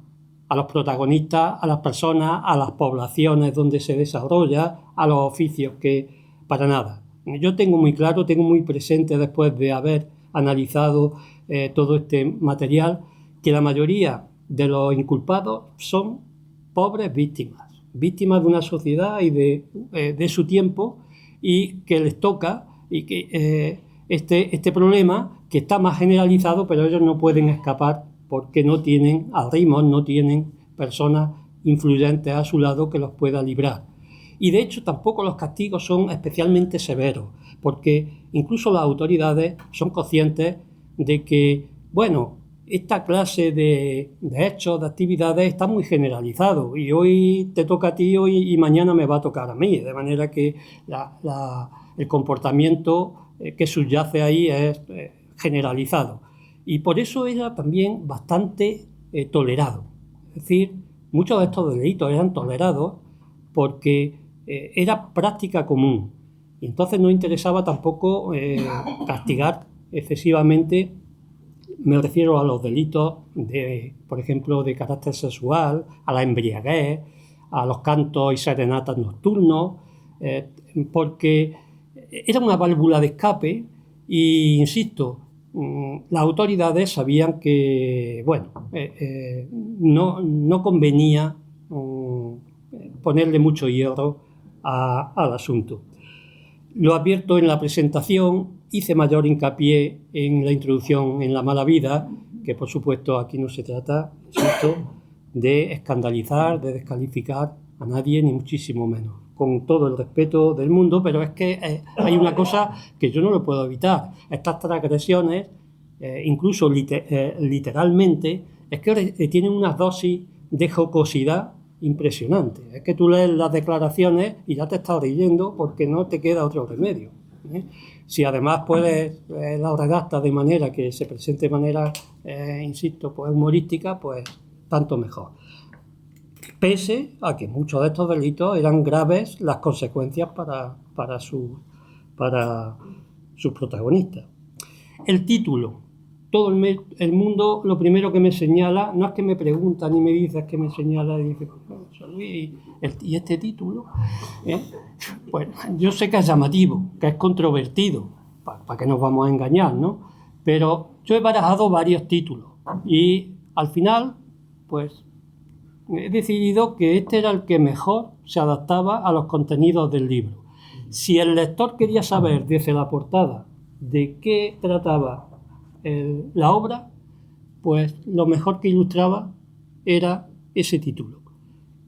los protagonistas, a las personas, a las poblaciones donde se desarrolla, a los oficios, que para nada. Yo tengo muy claro, tengo muy presente, después de haber analizado todo este material, que la mayoría de los inculpados son pobres víctimas de una sociedad y de su tiempo, y que les toca, y que este problema que está más generalizado, pero ellos no pueden escapar porque no tienen arrimos, no tienen personas influyentes a su lado que los pueda librar. Y de hecho tampoco los castigos son especialmente severos, porque incluso las autoridades son conscientes de que, bueno, esta clase de hechos, de actividades, está muy generalizado, y hoy te toca a ti y mañana me va a tocar a mí, de manera que el comportamiento que subyace ahí es generalizado. Y por eso era también bastante tolerado. Es decir, muchos de estos delitos eran tolerados porque era práctica común, y entonces no interesaba tampoco castigar excesivamente. Me refiero a los delitos, por ejemplo, de carácter sexual, a la embriaguez, a los cantos y serenatas nocturnos, porque era una válvula de escape y, insisto, las autoridades sabían que, no convenía ponerle mucho hierro al asunto. Lo advierto en la presentación. Hice mayor hincapié en la introducción en la mala vida, que por supuesto aquí no se trata, insisto, de escandalizar, de descalificar a nadie, ni muchísimo menos, con todo el respeto del mundo, pero es que hay una cosa que yo no lo puedo evitar. Estas transgresiones, incluso literalmente, es que tienen una dosis de jocosidad impresionante. Es que tú lees las declaraciones y ya te estás riendo porque no te queda otro remedio. Si además puedes la redacta de manera que se presente de manera, insisto, pues humorística, pues tanto mejor. Pese a que muchos de estos delitos eran graves las consecuencias para sus protagonistas. El título. Todo el mundo lo primero que me señala, no es que me pregunta ni me dice, es que me señala y dice, ¿y este título? Pues yo sé que es llamativo, que es controvertido, para que nos vamos a engañar, ¿no? Pero yo he barajado varios títulos y al final, pues he decidido que este era el que mejor se adaptaba a los contenidos del libro. Si el lector quería saber desde la portada de qué trataba la obra, pues lo mejor que ilustraba era ese título.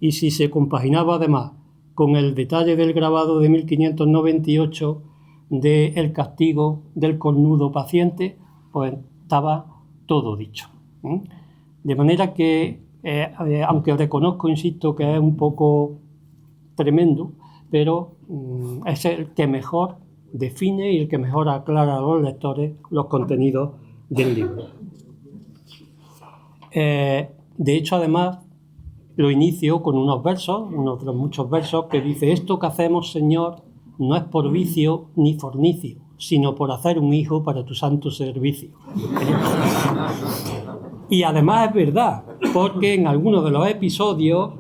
Y si se compaginaba además con el detalle del grabado de 1598 de El castigo del cornudo paciente, pues estaba todo dicho. De manera que, aunque reconozco, insisto, que es un poco tremendo, pero es el que mejor define y el que mejor aclara a los lectores los contenidos del libro. De hecho, además, lo inicio con unos versos, uno de los muchos versos, que dice: esto que hacemos, Señor, no es por vicio ni fornicio, sino por hacer un hijo para tu santo servicio. Y además es verdad, porque en algunos de los episodios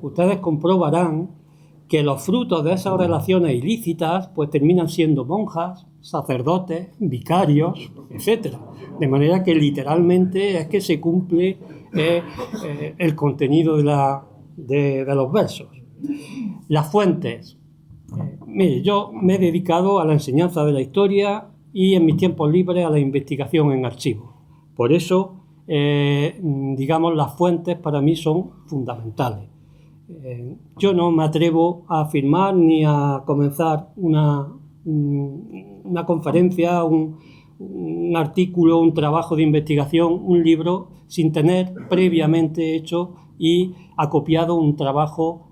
ustedes comprobarán que los frutos de esas relaciones ilícitas pues terminan siendo monjas, sacerdotes, vicarios, etc. De manera que literalmente es que se cumple el contenido de los versos. Las fuentes. Mire, yo me he dedicado a la enseñanza de la historia y en mis tiempos libres a la investigación en archivos. Por eso, digamos, las fuentes para mí son fundamentales. Yo no me atrevo a afirmar ni a comenzar una conferencia, un artículo, un trabajo de investigación, un libro, sin tener previamente hecho y acopiado un trabajo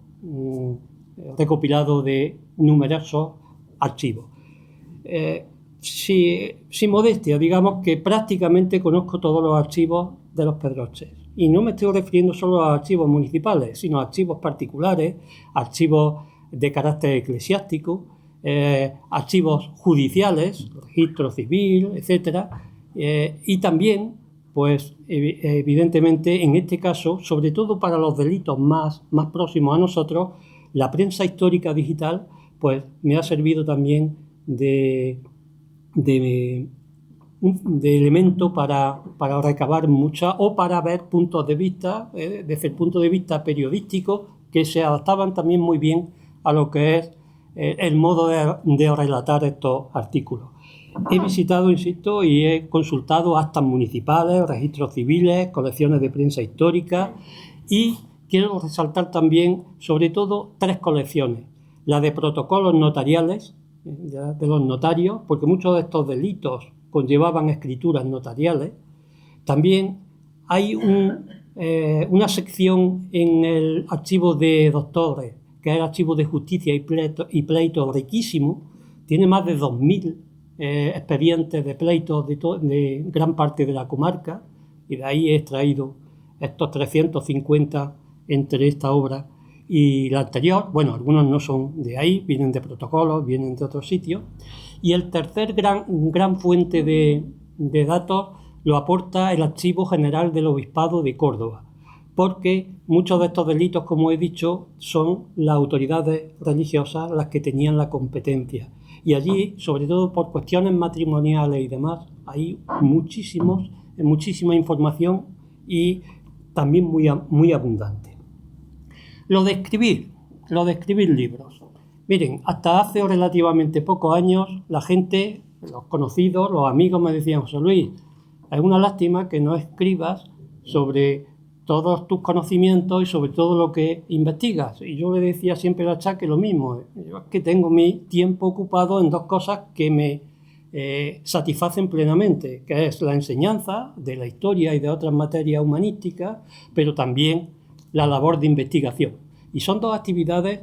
recopilado de numerosos archivos. Sin modestia, digamos que prácticamente conozco todos los archivos de los Pedroches. Y no me estoy refiriendo solo a archivos municipales, sino a archivos particulares, archivos de carácter eclesiástico, archivos judiciales, registro civil, etc. Y también, pues evidentemente, en este caso, sobre todo para los delitos más próximos a nosotros, la prensa histórica digital pues me ha servido también de elemento para recabar muchas, o para ver puntos de vista, desde el punto de vista periodístico, que se adaptaban también muy bien a lo que es el modo de relatar estos artículos. He visitado, insisto, y he consultado actas municipales, registros civiles, colecciones de prensa histórica, y quiero resaltar también, sobre todo, 3 colecciones. La de protocolos notariales, de los notarios, porque muchos de estos delitos conllevaban escrituras notariales. También hay una sección en el archivo de doctores, que es el archivo de justicia y pleito riquísimo. Tiene más de 2.000 expedientes de pleitos de gran parte de la comarca, y de ahí he extraído estos 350 entre esta obra y la anterior. Bueno, algunos no son de ahí, vienen de protocolos, vienen de otros sitios. Y el tercer gran fuente de datos lo aporta el Archivo General del Obispado de Córdoba, porque muchos de estos delitos, como he dicho, son las autoridades religiosas las que tenían la competencia. Y allí, sobre todo por cuestiones matrimoniales y demás, hay muchísima información y también muy abundante. Lo de escribir libros. Miren, hasta hace relativamente pocos años la gente, los conocidos, los amigos me decían: José Luis, es una lástima que no escribas sobre todos tus conocimientos y sobre todo lo que investigas. Y yo le decía siempre al Achaque lo mismo: yo es que tengo mi tiempo ocupado en 2 cosas que me satisfacen plenamente, que es la enseñanza de la historia y de otras materias humanísticas, pero también la labor de investigación. Y son 2 actividades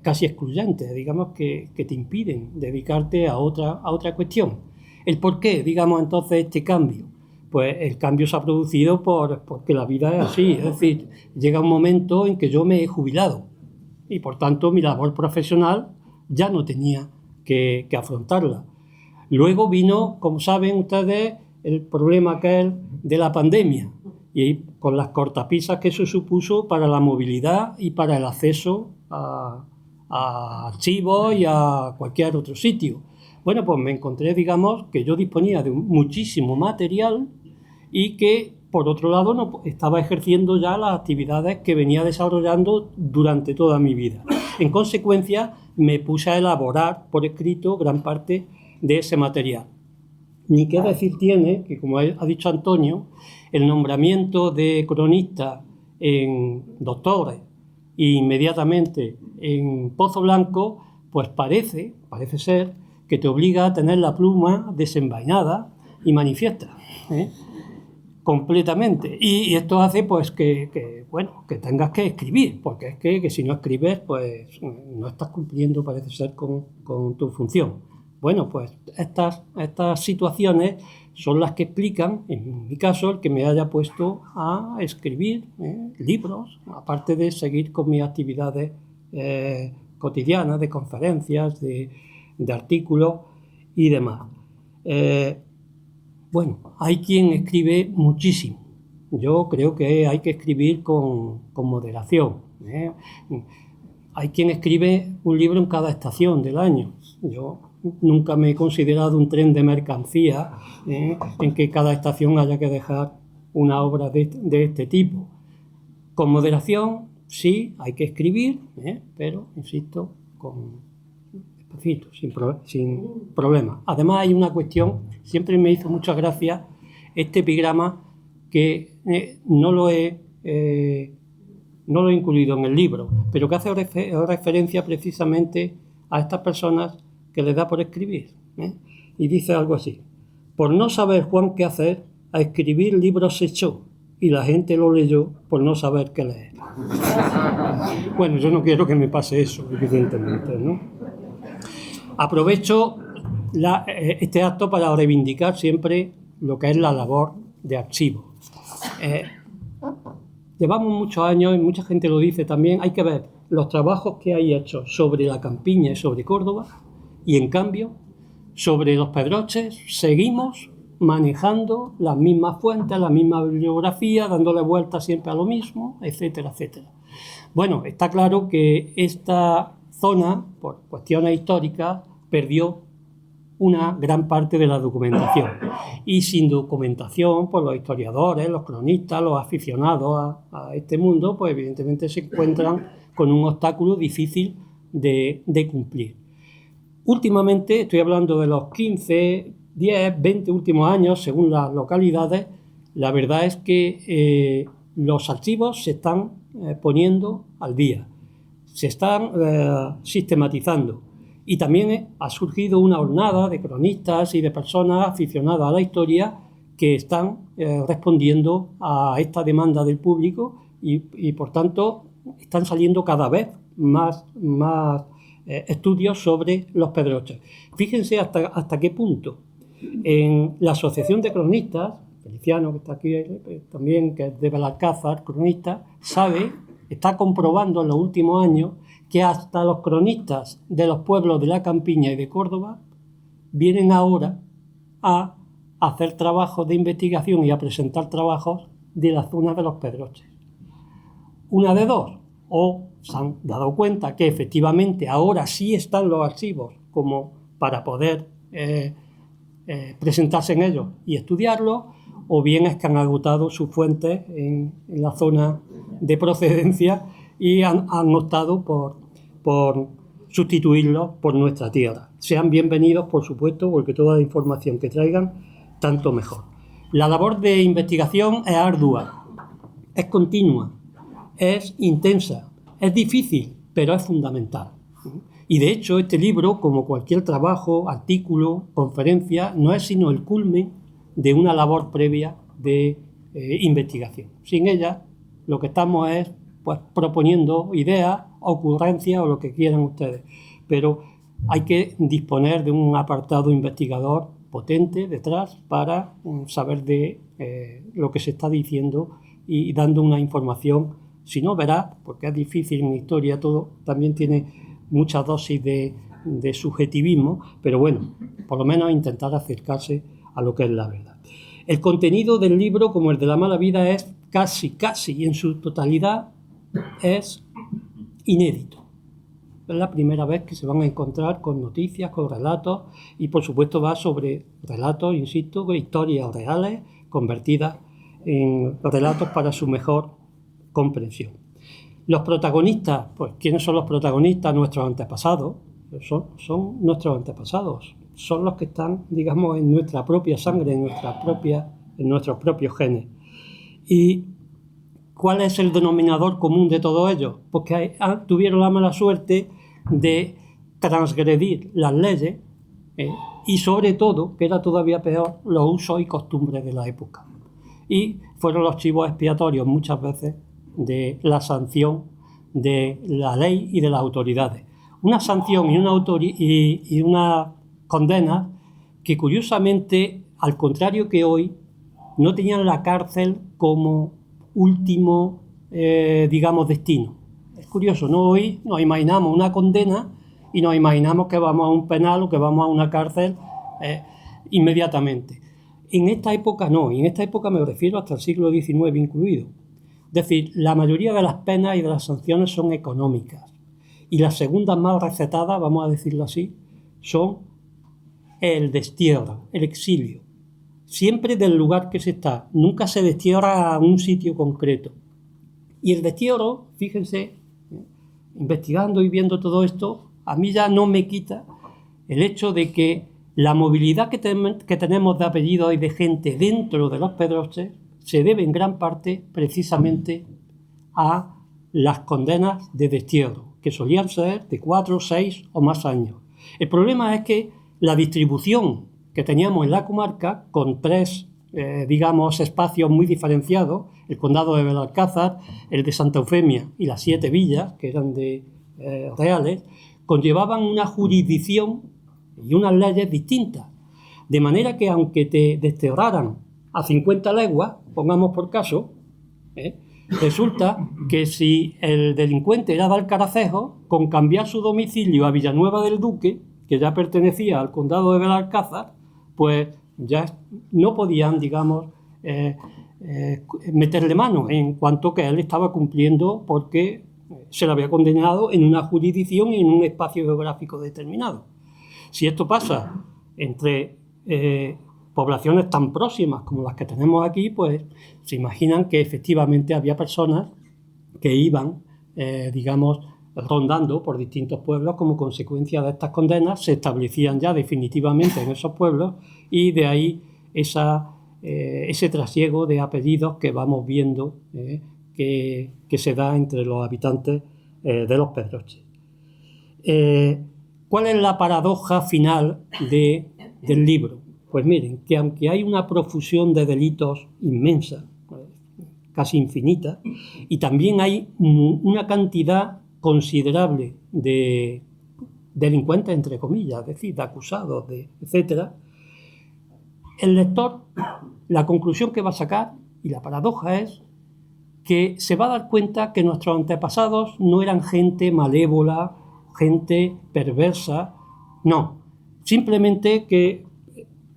casi excluyentes, digamos, que te impiden dedicarte a otra cuestión. ¿El por qué, digamos, entonces este cambio? Pues el cambio se ha producido porque la vida es así, es decir, llega un momento en que yo me he jubilado y por tanto mi labor profesional ya no tenía que afrontarla. Luego vino, como saben ustedes, el problema aquel de la pandemia, y con las cortapisas que eso supuso para la movilidad y para el acceso a archivos y a cualquier otro sitio. Bueno, pues me encontré, digamos, que yo disponía de muchísimo material y que, por otro lado, no estaba ejerciendo ya las actividades que venía desarrollando durante toda mi vida. En consecuencia, me puse a elaborar por escrito gran parte de ese material. Ni qué decir tiene que, como ha dicho Antonio, el nombramiento de cronista en Doctores e inmediatamente en Pozo Blanco, pues parece ser que te obliga a tener la pluma desenvainada y manifiesta, completamente. Y esto hace pues que tengas que escribir, porque es que si no escribes, pues no estás cumpliendo, parece ser, con tu función. Bueno, pues estas situaciones son las que explican, en mi caso, el que me haya puesto a escribir libros, aparte de seguir con mis actividades cotidianas, de conferencias, de artículos y demás. Bueno, hay quien escribe muchísimo. Yo creo que hay que escribir con moderación. Hay quien escribe un libro en cada estación del año. Yo nunca me he considerado un tren de mercancía en que cada estación haya que dejar una obra de este tipo. Con moderación, sí, hay que escribir, pero, insisto, despacito, sin problema. Además, hay una cuestión, siempre me hizo mucha gracia este epigrama que no lo he incluido en el libro, pero que hace referencia precisamente a estas personas que les da por escribir, ¿eh? Y dice algo así: por no saber Juan qué hacer, a escribir libros se echó, y la gente lo leyó por no saber qué leer. Bueno, yo no quiero que me pase eso, evidentemente, ¿no? Aprovecho este acto para reivindicar siempre lo que es la labor de archivo. Llevamos muchos años, y mucha gente lo dice también, hay que ver los trabajos que hay hechos sobre la campiña y sobre Córdoba, y en cambio, sobre los Pedroches seguimos manejando las mismas fuentes, la misma bibliografía, dándole vueltas siempre a lo mismo, etcétera, etcétera. Bueno, está claro que esta zona, por cuestiones históricas, perdió una gran parte de la documentación. Y sin documentación, pues los historiadores, los cronistas, los aficionados a este mundo, pues evidentemente se encuentran con un obstáculo difícil de cumplir. Últimamente, estoy hablando de los 15, 10, 20 últimos años, según las localidades, la verdad es que los archivos se están poniendo al día, se están sistematizando. Y también ha surgido una hornada de cronistas y de personas aficionadas a la historia que están respondiendo a esta demanda del público y por tanto, están saliendo cada vez más estudios sobre los Pedroches. Fíjense hasta qué punto. En la Asociación de Cronistas, Feliciano, que está aquí también, que es de Belalcázar, cronista, está comprobando en los últimos años que hasta los cronistas de los pueblos de la Campiña y de Córdoba vienen ahora a hacer trabajos de investigación y a presentar trabajos de la zona de los Pedroches. Una de dos: o se han dado cuenta que efectivamente ahora sí están los archivos como para poder presentarse en ellos y estudiarlos, o bien es que han agotado sus fuentes en la zona de procedencia y han optado por sustituirlos por nuestra tierra. Sean bienvenidos, por supuesto, porque toda la información que traigan, tanto mejor. La labor de investigación es ardua, es continua, es intensa, es difícil, pero es fundamental. Y de hecho, este libro, como cualquier trabajo, artículo, conferencia, no es sino el culmen de una labor previa de investigación. Sin ella, lo que estamos es pues proponiendo ideas, ocurrencias o lo que quieran ustedes. Pero hay que disponer de un apartado investigador potente detrás para saber de lo que se está diciendo y dando una información, si no veraz, porque es difícil en historia, todo también tiene mucha dosis de subjetivismo, pero bueno, por lo menos intentar acercarse a lo que es la verdad. El contenido del libro, como el de La mala vida, es casi y en su totalidad es inédito. Es la primera vez que se van a encontrar con noticias, con relatos, y por supuesto va sobre relatos, insisto, con historias reales convertidas en relatos para su mejor comprensión. Los protagonistas, pues ¿quiénes son los protagonistas? Nuestros antepasados. Son nuestros antepasados. Son los que están, digamos, en nuestra propia sangre, en nuestros propios genes. ¿Y cuál es el denominador común de todo ello? Pues que tuvieron la mala suerte de transgredir las leyes y sobre todo, que era todavía peor, los usos y costumbres de la época. Y fueron los chivos expiatorios muchas veces de la sanción de la ley y de las autoridades. Una sanción y una condena que curiosamente, al contrario que hoy, no tenían la cárcel como último, destino. Es curioso, ¿no? Hoy nos imaginamos una condena y nos imaginamos que vamos a un penal o que vamos a una cárcel inmediatamente. En esta época no, y en esta época me refiero hasta el siglo XIX incluido. Es decir, la mayoría de las penas y de las sanciones son económicas. Y las segundas más recetadas, vamos a decirlo así, son el destierro, el exilio. Siempre del lugar que se está. Nunca se destierra a un sitio concreto. Y el destierro, fíjense, investigando y viendo todo esto, a mí ya no me quita el hecho de que La movilidad que tenemos de apellidos y de gente dentro de los Pedroches se debe en gran parte precisamente a las condenas de destierro, que solían ser de 4, 6 o más años. El problema es que la distribución que teníamos en la comarca, con 3, espacios muy diferenciados, el condado de Belalcázar, el de Santa Eufemia y las 7 villas, que eran de reales, conllevaban una jurisdicción y unas leyes distintas. De manera que aunque te desterraran a 50 leguas, pongamos por caso, resulta que si el delincuente era de Alcaracejo, con cambiar su domicilio a Villanueva del Duque, que ya pertenecía al condado de Belalcázar, pues ya no podían, meterle mano, en cuanto que él estaba cumpliendo porque se le había condenado en una jurisdicción y en un espacio geográfico determinado. Si esto pasa entre poblaciones tan próximas como las que tenemos aquí, pues se imaginan que efectivamente había personas que iban, rondando por distintos pueblos como consecuencia de estas condenas, se establecían ya definitivamente en esos pueblos y de ahí ese trasiego de apellidos que vamos viendo que se da entre los habitantes de los Pedroches. ¿Cuál es la paradoja final del libro? Pues miren, que aunque hay una profusión de delitos inmensa, casi infinita, y también hay una cantidad considerable de delincuentes, entre comillas, es decir, de acusados, etcétera, el lector, la conclusión que va a sacar, y la paradoja es que se va a dar cuenta que nuestros antepasados no eran gente malévola, gente perversa, no, simplemente que,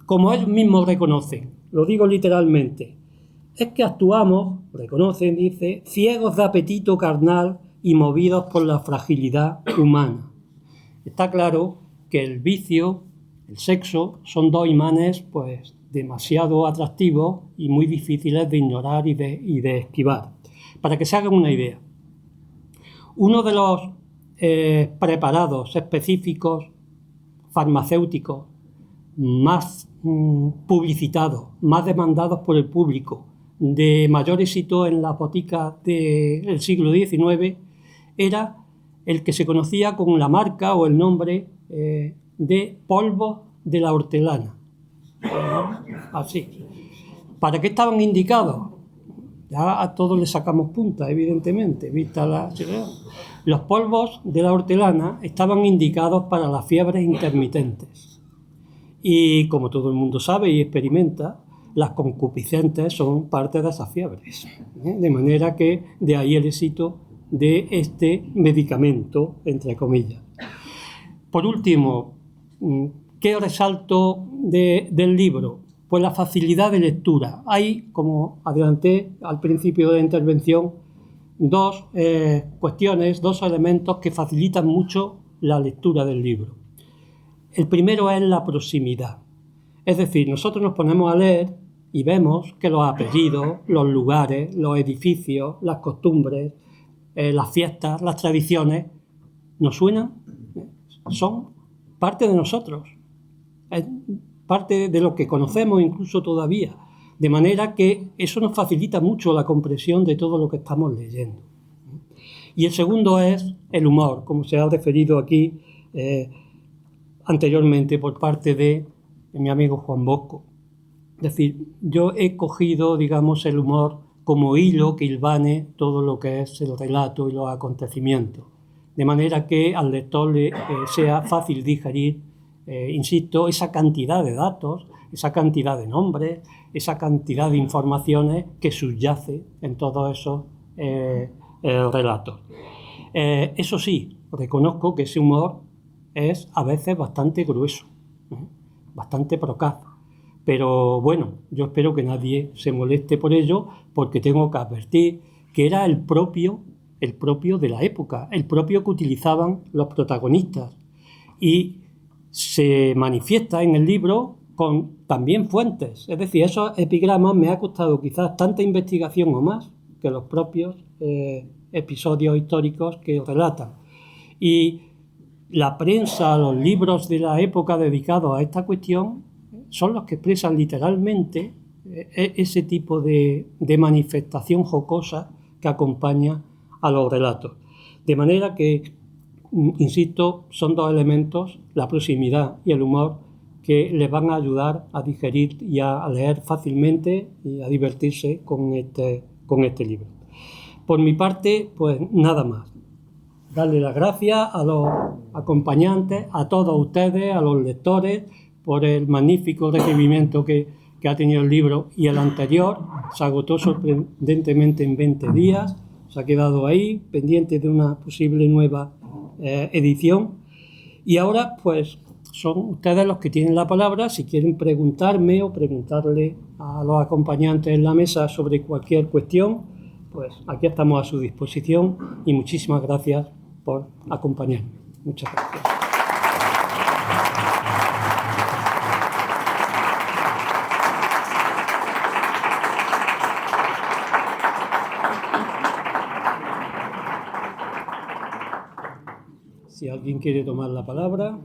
como ellos mismos reconocen, lo digo literalmente, es que actuamos, reconocen, dice, ciegos de apetito carnal y movidos por la fragilidad humana. Está claro que el vicio, el sexo, son 2 imanes pues demasiado atractivos y muy difíciles de ignorar y de esquivar. Para que se hagan una idea, uno de los preparados específicos farmacéuticos más publicitados, más demandados por el público, de mayor éxito en las boticas del siglo XIX, era el que se conocía con la marca o el nombre de polvo de la hortelana. Así. ¿Para qué estaban indicados? Ya a todos le sacamos punta, evidentemente, vista la situación. Los polvos de la hortelana estaban indicados para las fiebres intermitentes. Y como todo el mundo sabe y experimenta, las concupiscentes son parte de esas fiebres. De manera que de ahí el éxito de este medicamento, entre comillas. Por último, ¿qué resalto del libro? Pues la facilidad de lectura. Hay, como adelanté al principio de la intervención, 2 cuestiones, 2 elementos que facilitan mucho la lectura del libro. El primero es la proximidad. Es decir, nosotros nos ponemos a leer y vemos que los apellidos, los lugares, los edificios, las costumbres, las fiestas, las tradiciones, nos suenan, son parte de nosotros, es parte de lo que conocemos incluso todavía, de manera que eso nos facilita mucho la comprensión de todo lo que estamos leyendo. Y el segundo es el humor, como se ha referido aquí anteriormente por parte de mi amigo Juan Bosco. Es decir, yo he cogido, el humor como hilo que hilvane todo lo que es el relato y los acontecimientos, de manera que al lector le sea fácil digerir, insisto, esa cantidad de datos, esa cantidad de nombres, esa cantidad de informaciones que subyace en todos esos relatos. Eso sí, reconozco que ese humor es a veces bastante grueso, bastante procaz. Pero bueno, yo espero que nadie se moleste por ello, porque tengo que advertir que era el propio de la época, el propio que utilizaban los protagonistas. Y se manifiesta en el libro con también fuentes. Es decir, esos epigramas me ha costado quizás tanta investigación o más que los propios episodios históricos que relatan. Y la prensa, los libros de la época dedicados a esta cuestión son los que expresan literalmente ese tipo de manifestación jocosa que acompaña a los relatos. De manera que, insisto, son dos elementos, la proximidad y el humor, que les van a ayudar a digerir y a leer fácilmente y a divertirse con este libro. Por mi parte, pues nada más. Darle las gracias a los acompañantes, a todos ustedes, a los lectores, por el magnífico recibimiento que ha tenido el libro, y el anterior se agotó sorprendentemente en 20 días, se ha quedado ahí, pendiente de una posible nueva edición. Y ahora, pues, son ustedes los que tienen la palabra. Si quieren preguntarme o preguntarle a los acompañantes en la mesa sobre cualquier cuestión, pues aquí estamos a su disposición, y muchísimas gracias por acompañarme. Muchas gracias. Si alguien quiere tomar la palabra.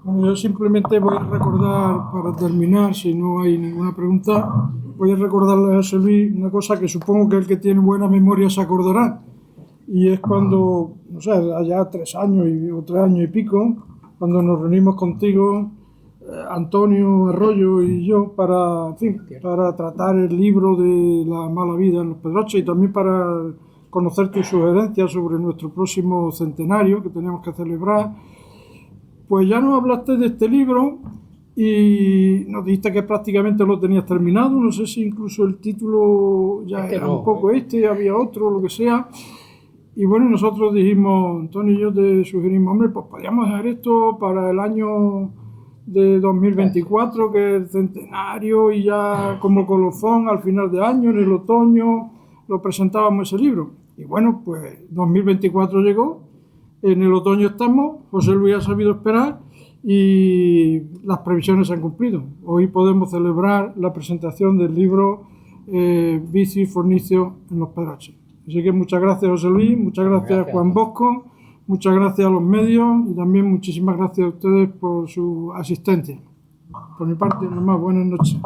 Bueno, yo simplemente voy a recordar, para terminar, si no hay ninguna pregunta, voy a recordarle a José Luis una cosa que supongo que el que tiene buena memoria se acordará. Y es cuando, no sé, allá 3 años o 3 años y pico, cuando nos reunimos contigo, Antonio Arroyo y yo, para, en fin, para tratar el libro de La mala vida en los Pedroches, y también para conocer tus sugerencias sobre nuestro próximo centenario que tenemos que celebrar. Pues ya nos hablaste de este libro y nos dijiste que prácticamente lo tenías terminado. No sé si incluso el título ya era un poco había otro, lo que sea. Y bueno, nosotros dijimos, Antonio y yo te sugerimos, hombre, pues podríamos dejar esto para el año de 2024, que es el centenario, y ya como colofón al final de año, en el otoño, lo presentábamos ese libro. Y bueno, pues 2024 llegó, en el otoño estamos, José Luis ha sabido esperar y las previsiones se han cumplido. Hoy podemos celebrar la presentación del libro Vicio y Fornicio en los Pedroches. Así que muchas gracias, José Luis, muchas gracias, Juan Bosco, muchas gracias a los medios, y también muchísimas gracias a ustedes por su asistencia. Por mi parte, nada más, buenas noches.